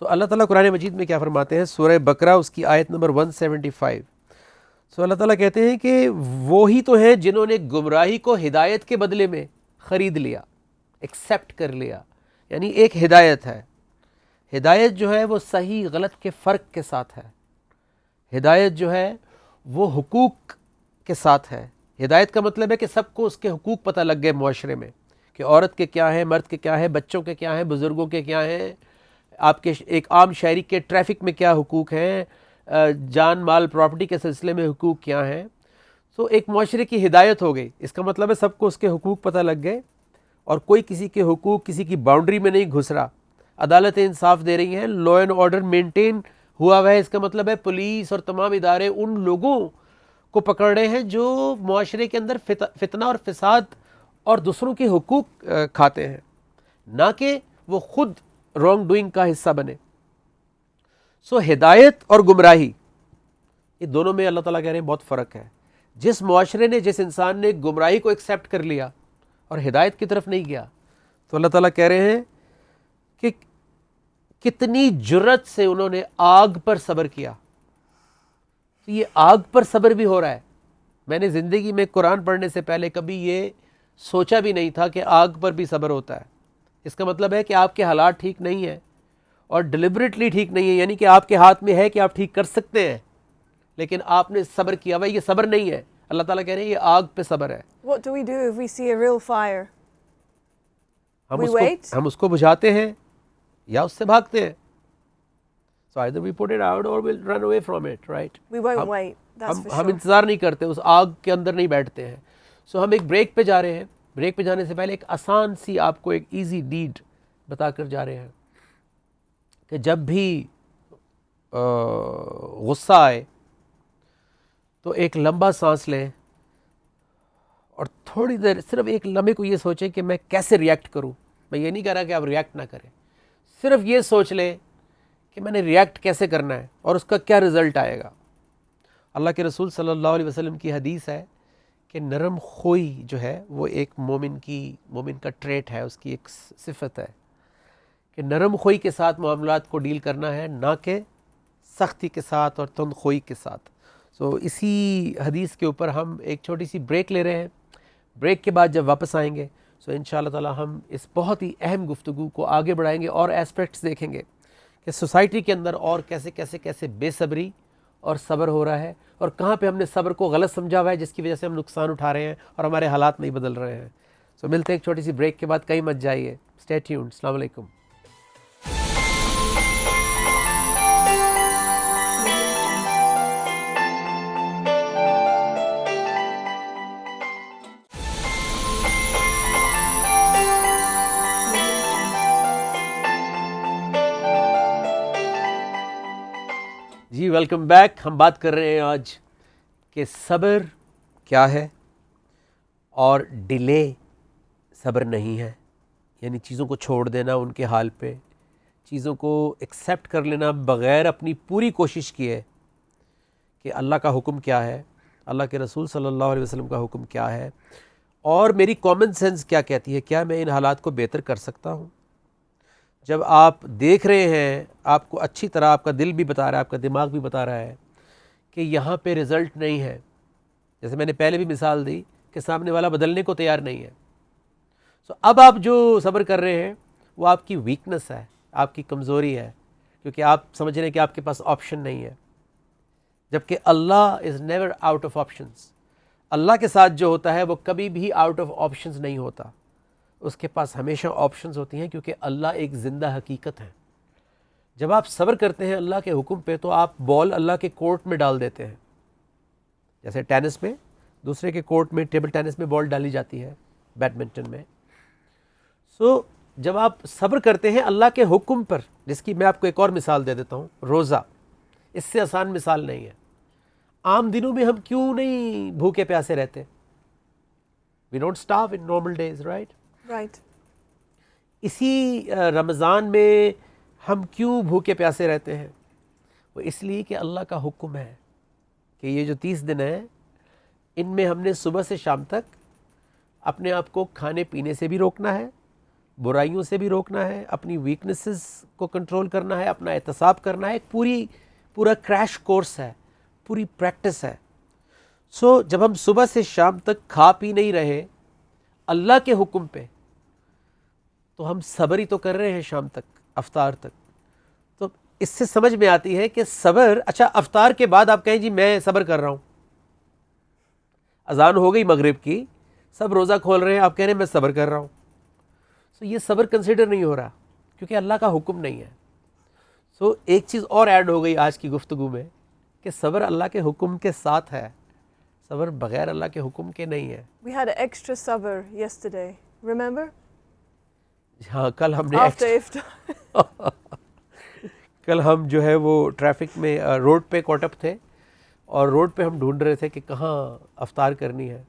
سو اللہ تعالیٰ قرآن مجید میں کیا فرماتے ہیں, سورہ بقرہ اس کی آیت نمبر 175. سو اللہ تعالیٰ کہتے ہیں کہ وہی تو ہیں جنہوں نے گمراہی کو ہدایت کے بدلے میں خرید لیا, ایکسیپٹ کر لیا. یعنی ایک ہدایت ہے, ہدایت جو ہے وہ صحیح غلط کے فرق کے ساتھ ہے, ہدایت جو ہے وہ حقوق کے ساتھ ہے. ہدایت کا مطلب ہے کہ سب کو اس کے حقوق پتہ لگ گئے معاشرے میں, کہ عورت کے کیا ہیں, مرد کے کیا ہیں, بچوں کے کیا ہیں, بزرگوں کے کیا ہیں, آپ کے ایک عام شہری کے ٹریفک میں کیا حقوق ہیں, جان مال پراپرٹی کے سلسلے میں حقوق کیا ہیں. تو ایک معاشرے کی ہدایت ہو گئی. اس کا مطلب ہے سب کو اس کے حقوق پتہ لگ گئے اور کوئی کسی کے حقوق کسی کی باؤنڈری میں نہیں گھس رہا. عدالتیں انصاف دے رہی ہیں, لا اینڈ آرڈر مینٹین ہوا ہے. اس کا مطلب ہے پولیس اور تمام ادارے ان لوگوں کو پکڑ رہے ہیں جو معاشرے کے اندر فتنہ اور فساد اور دوسروں کے حقوق کھاتے ہیں, نہ کہ وہ خود رانگ ڈوئنگ کا حصہ بنے. سو ہدایت اور گمراہی یہ دونوں میں اللہ تعالیٰ کہہ رہے ہیں بہت فرق ہے. جس معاشرے نے, جس انسان نے گمراہی کو ایکسیپٹ کر لیا اور ہدایت کی طرف نہیں گیا, تو اللہ تعالیٰ کہہ رہے ہیں کہ کتنی جرت سے انہوں نے آگ پر صبر کیا. تو یہ آگ پر صبر بھی ہو رہا ہے. میں نے زندگی میں قرآن پڑھنے سے پہلے کبھی یہ سوچا بھی نہیں تھا کہ آگ پر بھی صبر ہوتا ہے. اس کا مطلب ہے کہ آپ کے حالات ٹھیک نہیں ہیں اور ڈیلیبریٹلی ٹھیک نہیں ہے, یعنی کہ آپ کے ہاتھ میں ہے کہ آپ ٹھیک کر سکتے ہیں لیکن آپ نے صبر کیا. بھائی یہ صبر نہیں ہے. اللہ تعالیٰ کہہ رہے ہیں یہ آگ پہ صبر ہے. What do we do if we see a real fire? We wait? ہم اس کو بجھاتے ہیں یا اس سے بھاگتے ہیں. So either we put it out or we'll run away from it, right? We won't wait, that's for ہم sure. انتظار نہیں کرتے, اس آگ کے اندر نہیں بیٹھتے ہیں. سو ہم ایک بریک پہ جا رہے ہیں. بریک پہ جانے سے پہلے ایک آسان سی آپ کو ایک ایزی ڈیڈ بتا کر جا رہے ہیں کہ جب بھی غصہ آئے تو ایک لمبا سانس لیں اور تھوڑی دیر صرف ایک لمحے کو یہ سوچیں کہ میں کیسے ریئیکٹ کروں. میں یہ نہیں کہہ رہا کہ آپ ریئیکٹ نہ کریں, صرف یہ سوچ لیں کہ میں نے ریئیکٹ کیسے کرنا ہے اور اس کا کیا رزلٹ آئے گا. اللہ کے رسول صلی اللہ علیہ وسلم کی حدیث ہے کہ نرم خوئی جو ہے وہ ایک مومن کا ٹریٹ ہے, اس کی ایک صفت ہے کہ نرم خوئی کے ساتھ معاملات کو ڈیل کرنا ہے، نہ کہ سختی کے ساتھ اور تند خوئی کے ساتھ. سو اسی حدیث کے اوپر ہم ایک چھوٹی سی بریک لے رہے ہیں. بریک کے بعد جب واپس آئیں گے سو انشاءاللہ تعالی ہم اس بہت ہی اہم گفتگو کو آگے بڑھائیں گے اور ایسپیکٹس دیکھیں گے کہ سوسائٹی کے اندر اور کیسے بے صبری اور صبر ہو رہا ہے، اور کہاں پہ ہم نے صبر کو غلط سمجھا ہوا ہے جس کی وجہ سے ہم نقصان اٹھا رہے ہیں اور ہمارے حالات نہیں بدل رہے ہیں. سو ملتے ہیں ایک چھوٹی سی بریک کے بعد، کہیں مت جائیے. Stay tuned. السلام علیکم. جی ویلکم بیک. ہم بات کر رہے ہیں آج کہ صبر کیا ہے اور ڈیلے صبر نہیں ہے، یعنی چیزوں کو چھوڑ دینا ان کے حال پہ، چیزوں کو ایکسیپٹ کر لینا بغیر اپنی پوری کوشش کیے کہ اللہ کا حکم کیا ہے، اللہ کے رسول صلی اللہ علیہ وسلم کا حکم کیا ہے، اور میری کامن سینس کیا کہتی ہے، کیا میں ان حالات کو بہتر کر سکتا ہوں. جب آپ دیکھ رہے ہیں، آپ کو اچھی طرح آپ کا دل بھی بتا رہا ہے، آپ کا دماغ بھی بتا رہا ہے کہ یہاں پہ رزلٹ نہیں ہے، جیسے میں نے پہلے بھی مثال دی کہ سامنے والا بدلنے کو تیار نہیں ہے. سو اب آپ جو صبر کر رہے ہیں وہ آپ کی ویکنس ہے، آپ کی کمزوری ہے، کیونکہ آپ سمجھ رہے ہیں کہ آپ کے پاس آپشن نہیں ہے، جبکہ Allah is never out of options. Allah کے ساتھ جو ہوتا ہے وہ کبھی بھی آؤٹ آف آپشنز نہیں ہوتا، اس کے پاس ہمیشہ آپشنز ہوتی ہیں، کیونکہ اللہ ایک زندہ حقیقت ہے. جب آپ صبر کرتے ہیں اللہ کے حکم پہ تو آپ بال اللہ کے کورٹ میں ڈال دیتے ہیں، جیسے ٹینس میں دوسرے کے کورٹ میں، ٹیبل ٹینس میں بال ڈالی جاتی ہے، بیڈمنٹن میں. سو جب آپ صبر کرتے ہیں اللہ کے حکم پر، جس کی میں آپ کو ایک اور مثال دے دیتا ہوں، روزہ. اس سے آسان مثال نہیں ہے. عام دنوں میں ہم کیوں نہیں بھوکے پیاسے رہتے؟ We don't starve in normal days, right? Right. اسی رمضان میں ہم کیوں بھوکے پیاسے رہتے ہیں؟ وہ اس لیے کہ اللہ کا حکم ہے کہ یہ جو 30 دن ہیں ان میں ہم نے صبح سے شام تک اپنے آپ کو کھانے پینے سے بھی روکنا ہے، برائیوں سے بھی روکنا ہے، اپنی ویکنسز کو کنٹرول کرنا ہے، اپنا احتساب کرنا ہے. ایک پورا کریش کورس ہے، پوری پریکٹس ہے. سو جب ہم صبح سے شام تک کھا پی نہیں رہے اللہ کے حکم پہ، تو ہم صبر ہی تو کر رہے ہیں شام تک، افطار تک. تو اس سے سمجھ میں آتی ہے کہ صبر، اچھا افطار کے بعد آپ کہیں جی میں صبر کر رہا ہوں، اذان ہو گئی مغرب کی، سب روزہ کھول رہے ہیں، آپ کہہ رہے ہیں میں صبر کر رہا ہوں. سو یہ صبر کنسیڈر نہیں ہو رہا، کیونکہ اللہ کا حکم نہیں ہے. سو ایک چیز اور ایڈ ہو گئی آج کی گفتگو میں کہ صبر اللہ کے حکم کے ساتھ ہے، صبر بغیر اللہ کے حکم کے نہیں ہے. We had extra sabr yesterday. Remember? ہاں کل ہم نے After iftar. کل ہم جو ہے وہ ٹریفک میں روڈ پہ کوٹ اپ تھے، اور روڈ پہ ہم ڈھونڈ رہے تھے کہ کہاں افطار کرنی ہے.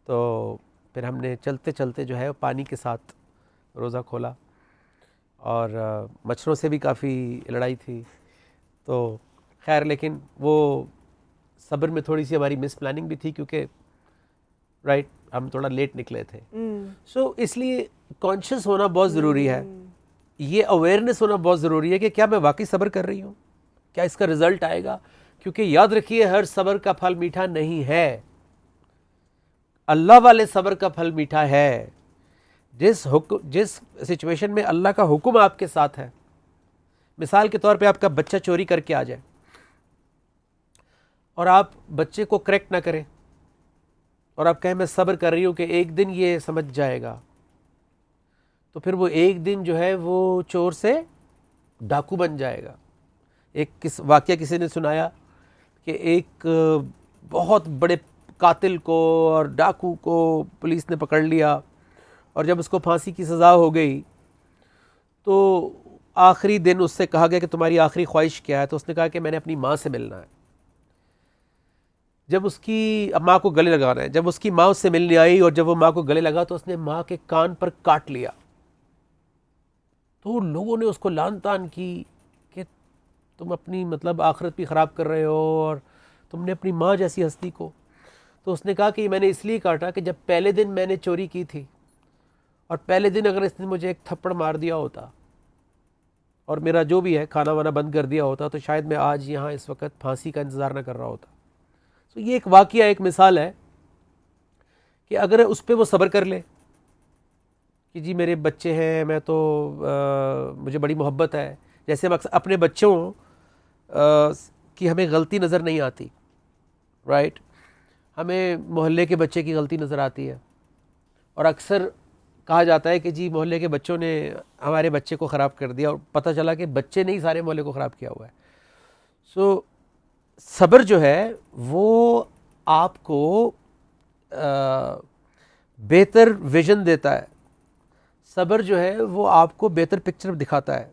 تو پھر ہم نے چلتے چلتے جو ہے پانی کے ساتھ روزہ کھولا، اور مچھروں سے بھی کافی لڑائی تھی. تو خیر، لیکن وہ صبر میں تھوڑی سی ہماری مس پلاننگ بھی تھی، کیونکہ رائٹ ہم تھوڑا لیٹ نکلے تھے. سو اس لیے کانشیس ہونا بہت ضروری ہے، یہ اویئرنیس ہونا بہت ضروری ہے کہ کیا میں واقعی صبر کر رہی ہوں، کیا اس کا رزلٹ آئے گا. کیونکہ یاد رکھیے ہر صبر کا پھل میٹھا نہیں ہے، اللہ والے صبر کا پھل میٹھا ہے. جس سچویشن میں اللہ کا حکم آپ کے ساتھ ہے، مثال کے طور پہ آپ کا بچہ چوری کر کے آ جائے اور آپ بچے کو کریکٹ نہ کریں، اور آپ کہیں میں صبر کر رہی ہوں کہ ایک دن یہ سمجھ جائے گا، تو پھر وہ ایک دن جو ہے وہ چور سے ڈاکو بن جائے گا. ایک واقعہ کسی نے سنایا کہ ایک بہت بڑے قاتل کو اور ڈاکو کو پولیس نے پکڑ لیا، اور جب اس کو پھانسی کی سزا ہو گئی تو آخری دن اس سے کہا گیا کہ تمہاری آخری خواہش کیا ہے؟ تو اس نے کہا کہ میں نے اپنی ماں سے ملنا ہے. جب اس کی ماں کو گلے لگانا ہے، جب اس کی ماں اس سے ملنے آئی اور جب وہ ماں کو گلے لگا تو اس نے ماں کے کان پر کاٹ لیا. تو لوگوں نے اس کو لعن طعن کی کہ تم اپنی آخرت بھی خراب کر رہے ہو، اور تم نے اپنی ماں جیسی ہستی کو. تو اس نے کہا کہ میں نے اس لیے کاٹا کہ جب پہلے دن میں نے چوری کی تھی، اور پہلے دن اگر اس نے مجھے ایک تھپڑ مار دیا ہوتا اور میرا جو بھی ہے کھانا وانا بند کر دیا ہوتا تو شاید میں آج یہاں اس وقت پھانسی کا انتظار نہ کر رہا ہوتا. تو یہ ایک واقعہ، ایک مثال ہے کہ اگر اس پہ وہ صبر کر لے کہ جی میرے بچے ہیں، میں تو مجھے بڑی محبت ہے. جیسے ہم اکثر اپنے بچوں کی ہمیں غلطی نظر نہیں آتی، رائٹ، ہمیں محلے کے بچے کی غلطی نظر آتی ہے، اور اکثر کہا جاتا ہے کہ جی محلے کے بچوں نے ہمارے بچے کو خراب کر دیا، اور پتہ چلا کہ بچے نے ہی سارے محلے کو خراب کیا ہوا ہے. سو صبر جو ہے وہ آپ کو بہتر ویژن دیتا ہے. صبر جو ہے وہ آپ کو بہتر پکچر دکھاتا ہے.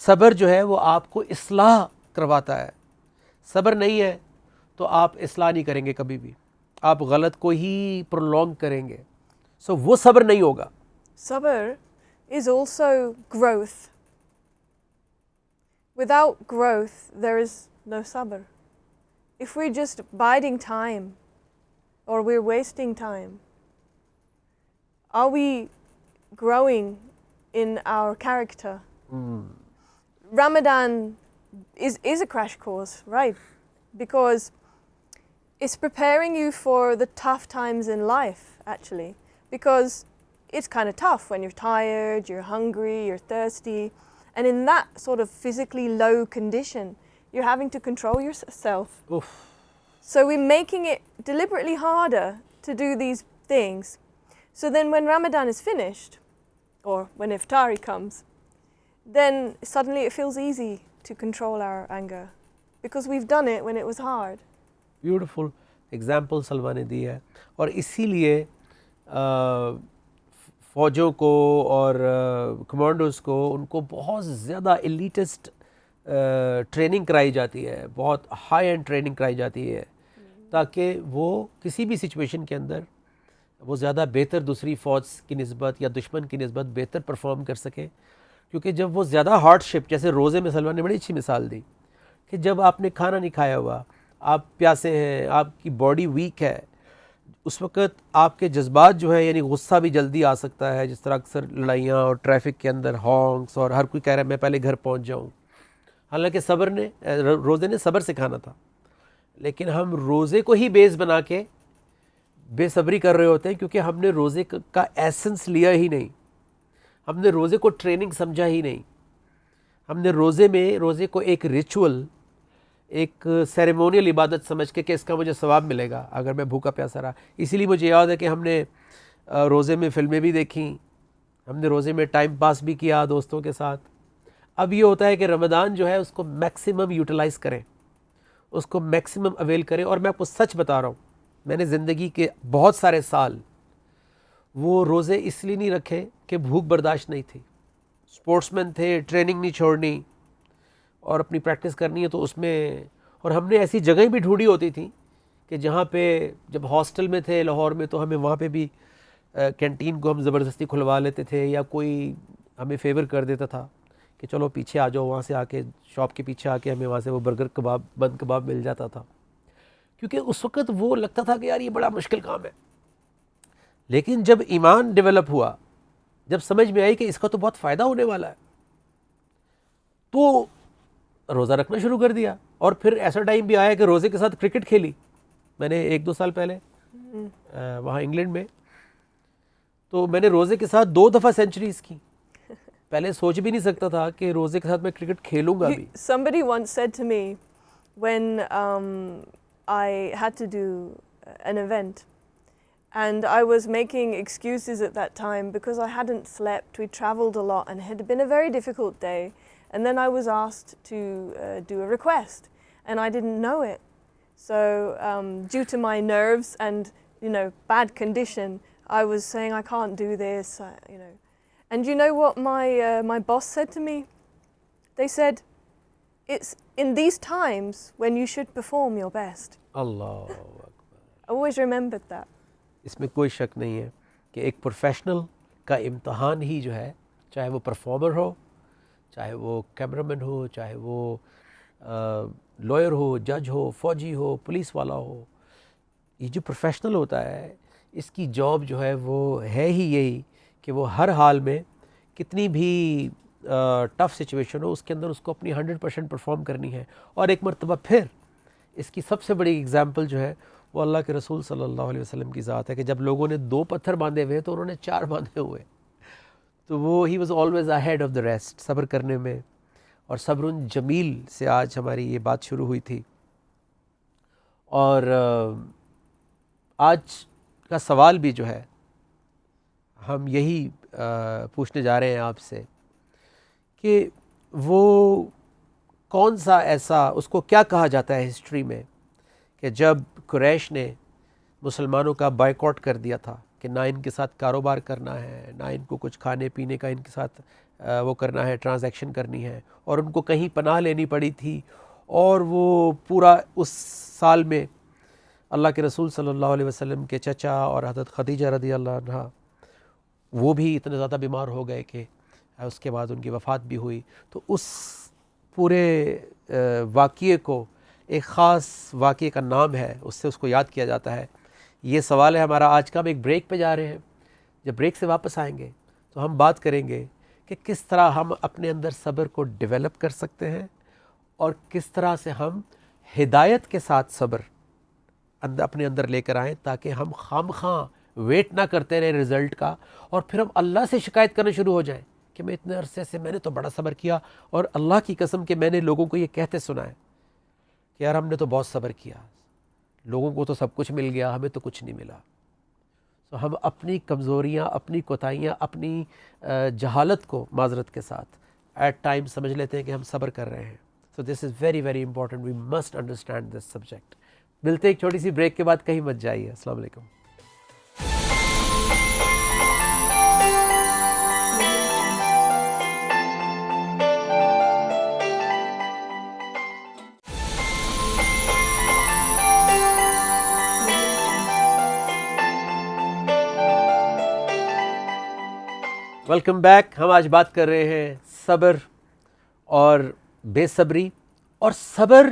صبر جو ہے وہ آپ کو اصلاح کرواتا ہے. صبر نہیں ہے تو آپ اصلاح نہیں کریں گے کبھی بھی، آپ غلط کو ہی پرولونگ کریں گے. سو وہ صبر نہیں ہوگا. Sabr is also growth. Without growth, there is no sabr. If we're just biding time or we're wasting time, are we growing in our character? Ramadan is a crash course, right? Because it's preparing you for the tough times in life, actually. Because it's kind of tough when you're tired, you're hungry, you're thirsty. And in that sort of physically low condition, you're having to control yourself. Oof. So we're making it deliberately harder to do these things. So then when Ramadan is finished, or when Iftari comes, then suddenly it feels easy to control our anger. Because we've done it when it was hard. Beautiful example سلوا نے دی ہے. اور اسی لیے فوجوں کو اور commandos کو ان کو بہت زیادہ ایلیٹسٹ ٹریننگ کرائی جاتی ہے، بہت ہائی اینڈ ٹریننگ کرائی جاتی ہے، تاکہ وہ کسی بھی سچویشن کے اندر وہ زیادہ بہتر دوسری فوج کی نسبت یا دشمن کی نسبت بہتر پرفارم کر سکیں. کیونکہ جب وہ زیادہ ہارڈ شپ، جیسے روزے میں سلمان نے بڑی اچھی مثال دی کہ جب آپ نے کھانا نہیں کھایا ہوا، آپ پیاسے ہیں، آپ کی باڈی ویک ہے، اس وقت آپ کے جذبات جو ہے یعنی غصہ بھی جلدی آ سکتا ہے. جس طرح اکثر لڑائیاں اور ٹریفک کے اندر ہانکس اور ہر کوئی کہہ رہا ہے میں پہلے گھر پہنچ جاؤں. حالانکہ روزے نے صبر سکھانا تھا، لیکن ہم روزے کو ہی بیس بنا کے بے صبری کر رہے ہوتے ہیں، کیونکہ ہم نے روزے کا ایسنس لیا ہی نہیں، ہم نے روزے کو ٹریننگ سمجھا ہی نہیں. ہم نے روزے کو ایک ریچول، ایک سیریمونیل عبادت سمجھ کے کہ اس کا مجھے ثواب ملے گا اگر میں بھوکا پیاسا رہا. اسی لیے مجھے یاد ہے کہ ہم نے روزے میں فلمیں بھی دیکھیں، ہم نے روزے میں ٹائم پاس بھی کیا دوستوں کے ساتھ. اب یہ ہوتا ہے کہ رمضان جو ہے اس کو میکسیمم یوٹیلائز کریں، اس کو میکسیمم اویل کریں. اور میں آپ کو سچ بتا رہا ہوں، میں نے زندگی کے بہت سارے سال وہ روزے اس لیے نہیں رکھے کہ بھوک برداشت نہیں تھی. سپورٹس مین تھے، ٹریننگ نہیں چھوڑنی اور اپنی پریکٹس کرنی ہے تو اس میں. اور ہم نے ایسی جگہیں بھی ڈھونڈی ہوتی تھیں کہ جہاں پہ جب ہاسٹل میں تھے لاہور میں تو ہمیں وہاں پہ بھی کینٹین کو ہم زبردستی کھلوا لیتے تھے، یا کوئی ہمیں فیور کر دیتا تھا کہ چلو پیچھے آ جاؤ، وہاں سے آ کے شاپ کے پیچھے آ کے ہمیں وہاں سے وہ برگر کباب، بند کباب مل جاتا تھا. کیونکہ اس وقت وہ لگتا تھا کہ یار یہ بڑا مشکل کام ہے. لیکن جب ایمان ڈیولپ ہوا، جب سمجھ میں آئی کہ اس کا تو بہت فائدہ ہونے والا ہے، تو روزہ رکھنا شروع کر دیا. اور پھر ایسا ٹائم بھی آیا کہ روزے کے ساتھ کرکٹ کھیلی میں نے 1-2 سال پہلے وہاں انگلینڈ میں. تو میں نے روزے کے ساتھ 2 دفعہ سینچریز کی. پہلے سوچ بھی نہیں سکتا تھا کہ روزے کے ساتھ میں کرکٹ کھیلوں گا بھی. Somebody once said to me when I had to do an event and I was making excuses at that time because I hadn't slept, we travelled a lot and it had been a very difficult day, and then I was asked to do a request and I didn't know it. So due to my nerves and bad condition, I was saying I can't do this, And you know what my boss said to me? They said, it's in these times when you should perform your best. Allah Akbar. I always remembered that. اس میں کوئی شک نہیں ہے کہ ایک professional کا امتحان ہی جو ہے، چاہے وہ پرفارمر ہو، چاہے وہ کیمرامین ہو، چاہے وہ لائر ہو، جج ہو، فوجی ہو، پولیس والا ہو، یہ جو پروفیشنل ہوتا ہے اس کی جاب جو ہے وہ ہے ہی یہی کہ وہ ہر حال میں کتنی بھی ٹف سچویشن ہو اس کے اندر اس کو اپنی 100% پرفارم کرنی ہے. اور ایک مرتبہ پھر اس کی سب سے بڑی اگزامپل جو ہے وہ اللہ کے رسول صلی اللہ علیہ وسلم کی ذات ہے کہ جب لوگوں نے 2 پتھر باندھے ہوئے تو انہوں نے 4 باندھے ہوئے. تو وہ he was always ahead of the rest صبر کرنے میں. اور صبر جمیل سے آج ہماری یہ بات شروع ہوئی تھی. اور آج کا سوال بھی جو ہے ہم یہی پوچھنے جا رہے ہیں آپ سے کہ وہ کون سا ایسا اس کو کیا کہا جاتا ہے ہسٹری میں کہ جب قریش نے مسلمانوں کا بائیکاٹ کر دیا تھا کہ نہ ان کے ساتھ کاروبار کرنا ہے، نہ ان کو کچھ کھانے پینے کا ان کے ساتھ وہ کرنا ہے، ٹرانزیکشن کرنی ہے، اور ان کو کہیں پناہ لینی پڑی تھی. اور وہ پورا اس سال میں اللہ کے رسول صلی اللہ علیہ وسلم کے چچا اور حضرت خدیجہ رضی اللہ عنہا وہ بھی اتنے زیادہ بیمار ہو گئے کہ اس کے بعد ان کی وفات بھی ہوئی. تو اس پورے واقعے کو ایک خاص واقعے کا نام ہے، اس سے اس کو یاد کیا جاتا ہے. یہ سوال ہے ہمارا آج کا. ہم ایک بریک پہ جا رہے ہیں. جب بریک سے واپس آئیں گے تو ہم بات کریں گے کہ کس طرح ہم اپنے اندر صبر کو ڈیولپ کر سکتے ہیں اور کس طرح سے ہم ہدایت کے ساتھ صبر اپنے اندر لے کر آئیں تاکہ ہم خواہ ویٹ نہ کرتے رہیں رزلٹ کا اور پھر ہم اللہ سے شکایت کرنا شروع ہو جائیں کہ میں اتنے عرصے سے میں نے تو بڑا صبر کیا، اور اللہ کی قسم کہ میں نے لوگوں کو یہ کہتے سنا ہے کہ یار ہم نے تو بہت صبر کیا، لوگوں کو تو سب کچھ مل گیا، ہمیں تو کچھ نہیں ملا. تو ہم اپنی کمزوریاں، اپنی کوتاہیاں، اپنی جہالت کو معذرت کے ساتھ ایٹ ٹائم سمجھ لیتے ہیں کہ ہم صبر کر رہے ہیں. So this is very very important, we must understand this subject. ملتے ایک چھوٹی سی بریک کے بعد، کہیں مت جائیے. السلام علیکم. Welcome back. ہم آج بات کر رہے ہیں صبر اور بے صبری، اور صبر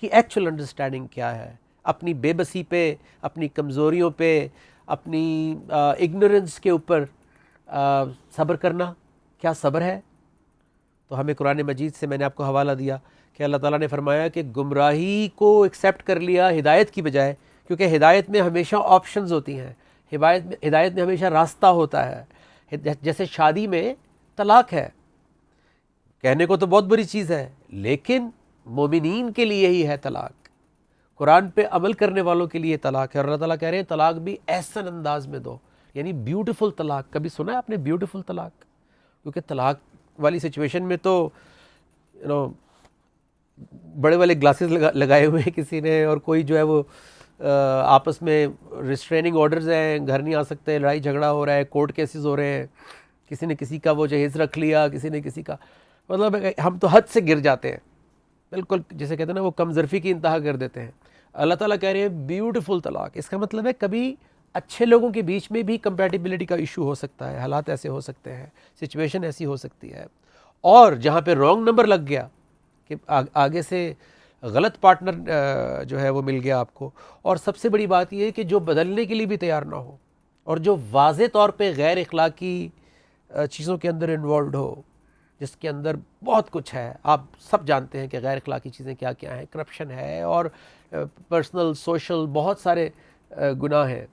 کی ایکچوئل انڈرسٹینڈنگ کیا ہے. اپنی بے بسی پہ، اپنی کمزوریوں پہ، اپنی اگنورنس کے اوپر صبر کرنا کیا صبر ہے. تو ہمیں قرآن مجید سے میں نے آپ کو حوالہ دیا کہ اللہ تعالیٰ نے فرمایا کہ گمراہی کو ایکسیپٹ کر لیا ہدایت کی بجائے، کیونکہ ہدایت میں ہمیشہ آپشنز ہوتی ہیں، ہدایت میں ہمیشہ راستہ ہوتا ہے. جیسے شادی میں طلاق ہے، کہنے کو تو بہت بری چیز ہے لیکن مومنین کے لیے ہی ہے طلاق، قرآن پہ عمل کرنے والوں کے لیے طلاق ہے. اور اللہ تعالیٰ کہہ رہے ہیں طلاق بھی احسن انداز میں دو، یعنی بیوٹیفل طلاق. کبھی سنا ہے آپ نے بیوٹیفل طلاق؟ کیونکہ طلاق والی سچویشن میں تو بڑے والے گلاسز لگائے ہوئے ہیں کسی نے، اور کوئی جو ہے وہ آپس میں ریسٹریننگ آرڈرز ہیں، گھر نہیں آ سکتے، لڑائی جھگڑا ہو رہا ہے، کورٹ کیسز ہو رہے ہیں، کسی نے کسی کا وہ جہیز رکھ لیا، کسی نے کسی کا، مطلب ہم تو حد سے گر جاتے ہیں، بالکل جسے کہتے ہیں نا وہ کم ظرفی کی انتہا کر دیتے ہیں. اللہ تعالیٰ کہہ رہے ہیں بیوٹیفل طلاق. اس کا مطلب ہے کبھی اچھے لوگوں کے بیچ میں بھی کمپیٹیبلٹی کا ایشو ہو سکتا ہے، حالات ایسے ہو سکتے ہیں، سچویشن ایسی ہو سکتی ہے، اور جہاں پہ رانگ نمبر لگ گیا کہ آگے سے غلط پارٹنر جو ہے وہ مل گیا آپ کو. اور سب سے بڑی بات یہ ہے کہ جو بدلنے کے لیے بھی تیار نہ ہو اور جو واضح طور پہ غیر اخلاقی چیزوں کے اندر انوالوڈ ہو، جس کے اندر بہت کچھ ہے. آپ سب جانتے ہیں کہ غیر اخلاقی چیزیں کیا کیا ہیں، کرپشن ہے اور پرسنل سوشل بہت سارے گناہ ہیں.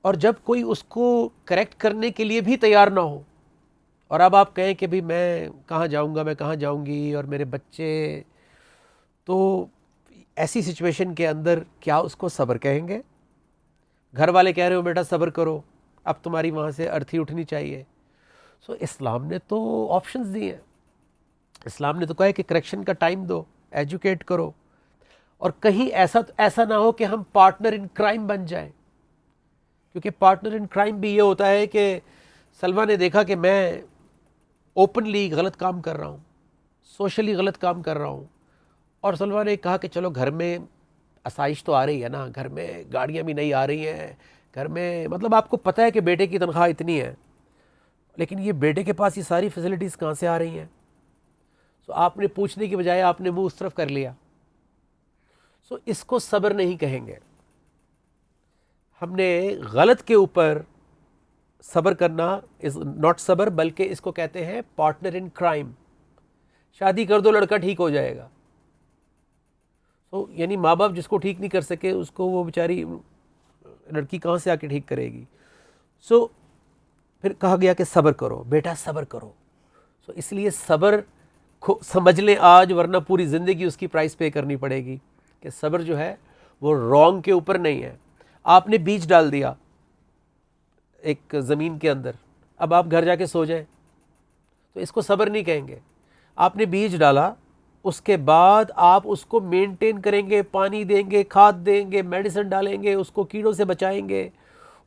اور جب کوئی اس کو کریکٹ کرنے کے لیے بھی تیار نہ ہو، اور اب آپ کہیں کہ بھی میں کہاں جاؤں گا، میں کہاں جاؤں گی، اور میرے بچے، تو ایسی سچویشن کے اندر کیا اس کو صبر کہیں گے؟ گھر والے کہہ رہے ہو بیٹا صبر کرو، اب تمہاری وہاں سے ارتھی اٹھنی چاہیے. سو اسلام نے تو آپشنز دی ہیں. اسلام نے تو کہا ہے کہ کریکشن کا ٹائم دو، ایجوکیٹ کرو، اور کہیں ایسا نہ ہو کہ ہم پارٹنر ان کرائم بن جائیں. کیونکہ پارٹنر ان کرائم بھی یہ ہوتا ہے کہ سلمہ نے دیکھا کہ میں اوپنلی غلط کام کر رہا ہوں، سوشلی غلط کام کر رہا ہوں، اور سلمہ نے کہا کہ چلو گھر میں آسائش تو آ رہی ہے نا، گھر میں گاڑیاں بھی نہیں آ رہی ہیں، گھر میں مطلب آپ کو پتہ ہے کہ بیٹے کی تنخواہ اتنی ہے، لیکن یہ بیٹے کے پاس یہ ساری فیسلٹیز کہاں سے آ رہی ہیں؟ سو آپ نے پوچھنے کی بجائے آپ نے منہ اس طرف کر لیا. سو اس کو صبر نہیں کہیں گے. ہم نے غلط کے اوپر صبر کرنا از ناٹ صبر بلکہ اس کو کہتے ہیں پارٹنر ان کرائم. شادی کر دو لڑکا ٹھیک ہو جائے گا. تو یعنی ماں باپ جس کو ٹھیک نہیں کر سکے اس کو وہ بیچاری لڑکی کہاں سے آ کے ٹھیک کرے گی. سو پھر کہا گیا کہ صبر کرو بیٹا صبر کرو. سو اس لیے صبر سمجھ لیں آج ورنہ پوری زندگی اس کی پرائس پے کرنی پڑے گی کہ صبر جو ہے وہ رانگ کے اوپر نہیں ہے. آپ نے بیج ڈال دیا ایک زمین کے اندر, اب آپ گھر جا کے سو جائیں تو اس کو صبر نہیں کہیں گے. آپ نے بیج ڈالا, اس کے بعد آپ اس کو مینٹین کریں گے, پانی دیں گے, کھاد دیں گے, میڈیسن ڈالیں گے, اس کو کیڑوں سے بچائیں گے,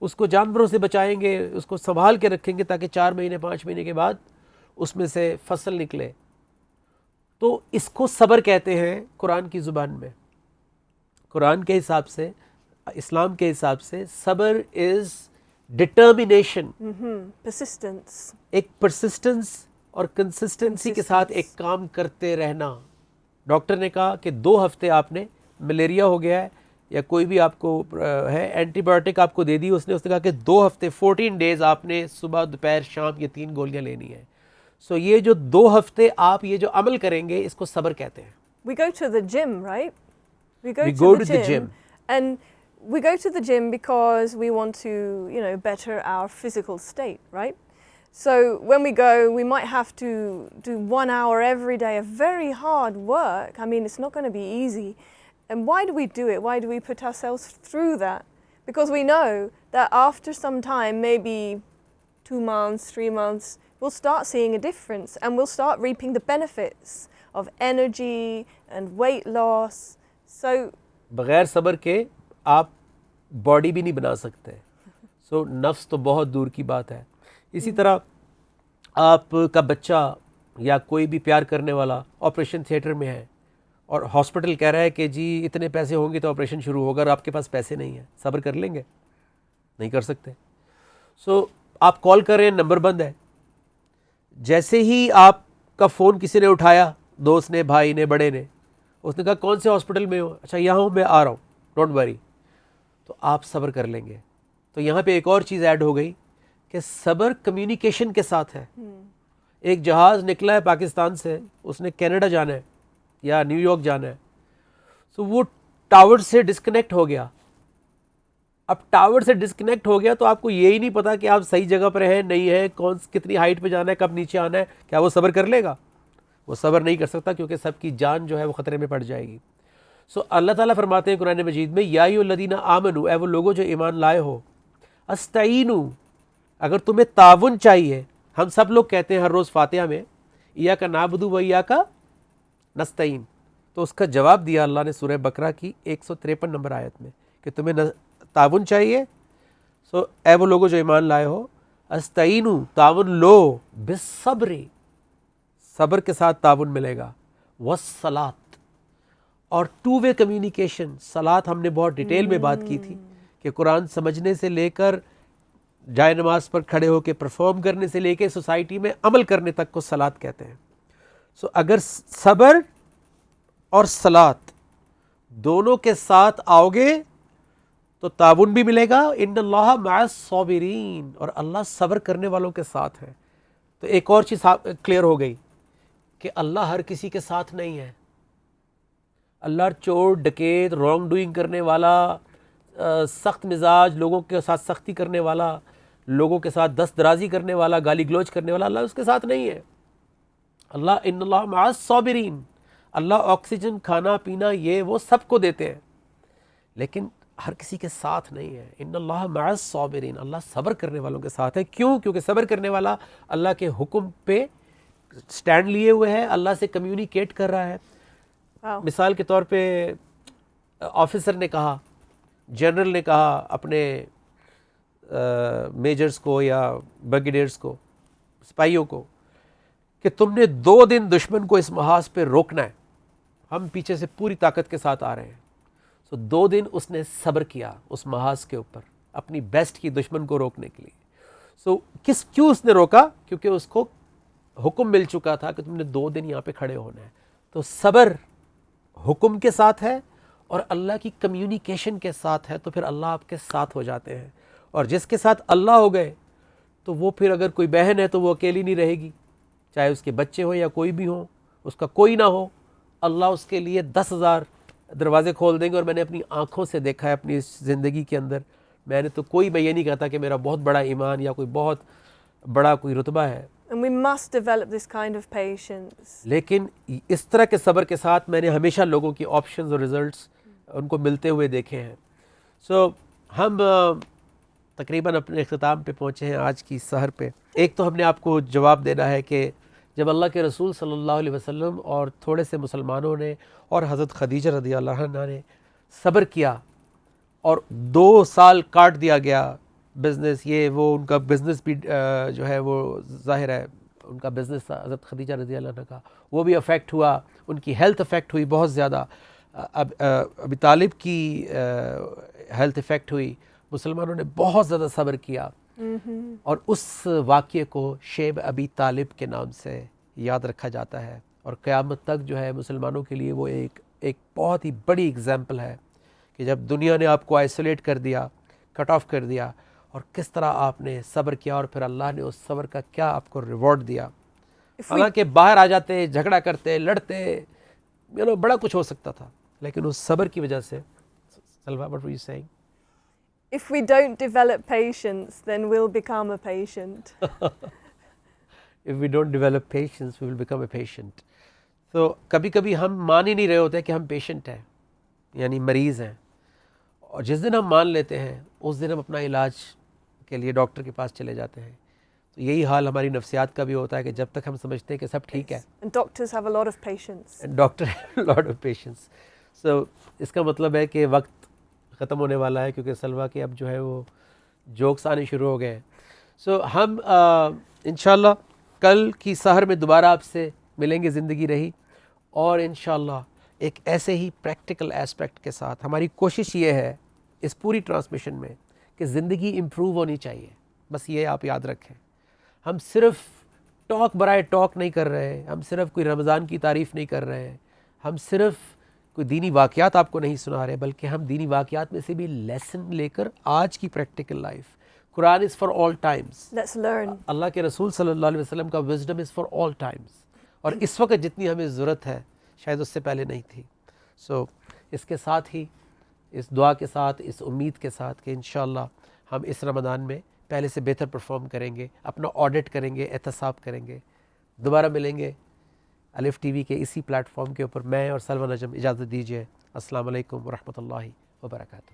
اس کو جانوروں سے بچائیں گے, اس کو سنبھال کے رکھیں گے تاکہ 4 مہینے 5 مہینے کے بعد اس میں سے فصل نکلے. تو اس کو صبر کہتے ہیں قرآن کی زبان میں. قرآن کے حساب سے, اسلام کے حساب سے صبر از ڈٹرمینیشن, persistence. ایک پرسسٹنس اور کنسسٹنسی کے ساتھ ایک کام کرتے رہنا. ڈاکٹر نے کہا کہ 2 ہفتے آپ نے ملیریا ہو گیا ہے یا کوئی بھی آپ کو ہے اینٹی بایوٹک آپ کو دے دی, اس نے کہا کہ 2 ہفتے 14 ڈیز آپ نے صبح دوپہر شام یہ 3 گولیاں لینی ہیں. سو یہ جو 2 ہفتے آپ یہ جو عمل کریں گے اس کو صبر کہتے ہیں. We go to the gym, right? We go to the gym. And we go to the gym because we want to, better our physical state, right? So when we go, we might have to do 1 hour every day of very hard work. I mean, it's not going to be easy. And why do we do it? Why do we put ourselves through that? Because we know that after some time, maybe 2 months, 3 months, we'll start seeing a difference and we'll start reaping the benefits of energy and weight loss. So بغیر صبر کے آپ body بھی نہیں بنا سکتے. سو نفس تو بہت دور کی بات ہے. اسی طرح آپ کا بچہ یا کوئی بھی پیار کرنے والا آپریشن تھیٹر میں ہے اور ہاسپٹل کہہ رہا ہے کہ جی اتنے پیسے ہوں گے تو آپریشن شروع ہوگا, اور آپ کے پاس پیسے نہیں ہیں, صبر کر لیں گے؟ نہیں کر سکتے. سو آپ کال کر رہے ہیں, نمبر بند ہے. جیسے ہی آپ کا فون کسی نے اٹھایا, دوست نے, بھائی نے, بڑے نے, اس نے کہا کون سے ہاسپٹل میں ہو؟ اچھا یہاں ہوں, میں آ رہا ہوں, ڈونٹ وری. تو آپ صبر کر لیں گے. تو یہاں پہ ایک اور چیز ایڈ ہو گئی کہ صبر کمیونیکیشن کے ساتھ ہے. ایک جہاز نکلا ہے پاکستان سے, اس نے کینیڈا جانا ہے یا نیو یارک جانا ہے, تو وہ ٹاور سے ڈسکنیکٹ ہو گیا. اب ٹاور سے ڈسکنیکٹ ہو گیا تو آپ کو یہی نہیں پتا کہ آپ صحیح جگہ پر ہیں نہیں ہے, کتنی ہائٹ پہ جانا ہے, کب نیچے آنا ہے. کیا وہ صبر کر لے گا؟ وہ صبر نہیں کر سکتا, کیونکہ سب کی جان جو ہے وہ خطرے میں پڑ جائے گی. سو اللہ تعالیٰ فرماتے ہیں قرآن مجید میں, یا ایھا الذین آمنوا, اے وہ لوگوں جو ایمان لائے ہو, استعینوا, اگر تمہیں تعاون چاہیے. ہم سب لوگ کہتے ہیں ہر روز فاتحہ میں ایاک نعبد و ایاک نستعین, تو اس کا جواب دیا اللہ نے سورہ بقرہ کی 153 نمبر آیت میں کہ تمہیں تعاون چاہیے. سو اے وہ لوگوں جو ایمان لائے ہو, استعینوا, تعاون لو, بالصبر, صبر کے ساتھ تعاون ملے گا, والصلاۃ, اور 2 وے کمیونیکیشن. صلاۃ ہم نے بہت ڈیٹیل میں بات کی تھی کہ قرآن سمجھنے سے لے کر جائے نماز پر کھڑے ہو کے پرفارم کرنے سے لے کے سوسائٹی میں عمل کرنے تک کو صلاۃ کہتے ہیں. سو اگر صبر اور صلاۃ دونوں کے ساتھ آؤ گے تو تعاون بھی ملے گا. ان اللہ مع الصابرین, اور اللہ صبر کرنے والوں کے ساتھ ہے. تو ایک اور چیز کلیئر ہو گئی کہ اللہ ہر کسی کے ساتھ نہیں ہے. اللہ چور, ڈکیت, رانگ ڈوئنگ کرنے والا, سخت مزاج, لوگوں کے ساتھ سختی کرنے والا, لوگوں کے ساتھ دست درازی کرنے والا, گالی گلوچ کرنے والا, اللہ اس کے ساتھ نہیں ہے. اللہ ان اللہ مع الصابرین, اللہ آکسیجن, کھانا پینا, یہ وہ سب کو دیتے ہیں, لیکن ہر کسی کے ساتھ نہیں ہے. ان اللہ مع الصابرین, اللہ صبر کرنے والوں کے ساتھ ہے. کیوں؟ کیونکہ صبر کرنے والا اللہ کے حکم پہ سٹینڈ لیے ہوئے ہے, اللہ سے کمیونیکیٹ کر رہا ہے. مثال کے طور پہ آفیسر نے کہا, جنرل نے کہا اپنے میجرز کو یا بریگیڈیئرز کو, سپاہیوں کو, کہ تم نے 2 دن دشمن کو اس محاذ پہ روکنا ہے, ہم پیچھے سے پوری طاقت کے ساتھ آ رہے ہیں. تو 2 دن اس نے صبر کیا اس محاذ کے اوپر, اپنی بیسٹ کی دشمن کو روکنے کے لیے. سو کیوں اس نے روکا؟ کیونکہ اس کو حکم مل چکا تھا کہ تم نے 2 دن یہاں پہ کھڑے ہونا ہے. تو صبر حکم کے ساتھ ہے اور اللہ کی کمیونیکیشن کے ساتھ ہے, تو پھر اللہ آپ کے ساتھ ہو جاتے ہیں. اور جس کے ساتھ اللہ ہو گئے تو وہ پھر اگر کوئی بہن ہے تو وہ اکیلی نہیں رہے گی، چاہے اس کے بچے ہوں یا کوئی بھی ہوں، اس کا کوئی نہ ہو، اللہ اس کے لیے 10,000 دروازے کھول دیں گے. اور میں نے اپنی آنکھوں سے دیکھا ہے اپنی اس زندگی کے اندر. میں نے تو کوئی میں یہ نہیں کہتا کہ میرا بہت بڑا ایمان یا کوئی بہت بڑا کوئی رتبہ ہے، And we must develop this kind of patience. لیکن اس طرح کے صبر کے ساتھ میں نے ہمیشہ لوگوں کی آپشنز اور ریزلٹس ان کو ملتے ہوئے دیکھے ہیں. سو ہم تقریباً اپنے اختتام پہ پہنچے ہیں آج کی سحر پہ. ایک تو ہم نے آپ کو جواب دینا ہے کہ جب اللہ کے رسول صلی اللہ علیہ وسلم اور تھوڑے سے مسلمانوں نے اور حضرت خدیجہ رضی اللہ عنہا نے صبر کیا اور 2 سال کاٹ دیا گیا، بزنس یہ وہ ان کا بزنس بھی جو ہے وہ ظاہر ہے ان کا بزنس تھا حضرت خدیجہ رضی اللہ عنہ کا، وہ بھی افیکٹ ہوا، ان کی ہیلتھ افیکٹ ہوئی بہت زیادہ، ابی طالب کی ہیلتھ افیکٹ ہوئی. مسلمانوں نے بہت زیادہ صبر کیا اور اس واقعے کو شیب ابی طالب کے نام سے یاد رکھا جاتا ہے، اور قیامت تک جو ہے مسلمانوں کے لیے وہ ایک بہت ہی بڑی اگزامپل ہے کہ جب دنیا نے آپ کو آئسولیٹ کر دیا، کٹ آف کر دیا، اور کس طرح آپ نے صبر کیا اور پھر اللہ نے اس صبر کا کیا آپ کو ریوارڈ دیا. حالانکہ باہر آ جاتے، جھگڑا کرتے، لڑتے، بڑا کچھ ہو سکتا تھا، لیکن اس صبر کی وجہ سے. سلوا what were you saying? If we don't develop patience, then we'll become a patient. If we don't develop patience, we will become a patient. تو کبھی کبھی ہم مان ہی نہیں رہے ہوتے کہ ہم پیشنٹ ہیں، یعنی مریض ہیں، اور جس دن ہم مان لیتے ہیں اس دن ہم اپنا علاج کے لیے ڈاکٹر کے پاس چلے جاتے ہیں. تو یہی حال ہماری نفسیات کا بھی ہوتا ہے کہ جب تک ہم سمجھتے ہیں کہ سب ٹھیک ہے. And doctors have a lot of patience. Doctor lot of patience. So اس کا مطلب ہے کہ وقت ختم ہونے والا ہے، کیونکہ سلوا کے اب جو ہے وہ جوکس آنے شروع ہو گئے ہیں. سو ہم انشاءاللہ کل کی سحر میں دوبارہ آپ سے ملیں گے زندگی رہی، اور انشاءاللہ ایک ایسے ہی پریکٹیکل ایسپیکٹ کے ساتھ. ہماری کوشش یہ ہے اس پوری ٹرانسمیشن میں کہ زندگی امپروو ہونی چاہیے، بس یہ آپ یاد رکھیں. ہم صرف ٹاک برائے ٹاک نہیں کر رہے، ہم صرف کوئی رمضان کی تعریف نہیں کر رہے ہیں، ہم صرف کوئی دینی واقعات آپ کو نہیں سنا رہے، بلکہ ہم دینی واقعات میں سے بھی لیسن لے کر آج کی practical life. Quran is for all Times. Let's learn. اللہ کے رسول صلی اللہ علیہ وسلم کا wisdom is for all Times, اور اس وقت جتنی ہمیں ضرورت ہے شاید اس سے پہلے نہیں تھی. سو اس کے ساتھ ہی، اس دعا کے ساتھ، اس امید کے ساتھ کہ انشاءاللہ ہم اس رمضان میں پہلے سے بہتر پرفارم کریں گے، اپنا آڈٹ کریں گے، احتساب کریں گے. دوبارہ ملیں گے الف ٹی وی کے اسی پلیٹ فارم کے اوپر. میں اور سلوہ نجم اجازت دیجیے. السلام علیکم ورحمۃ اللہ وبرکاتہ.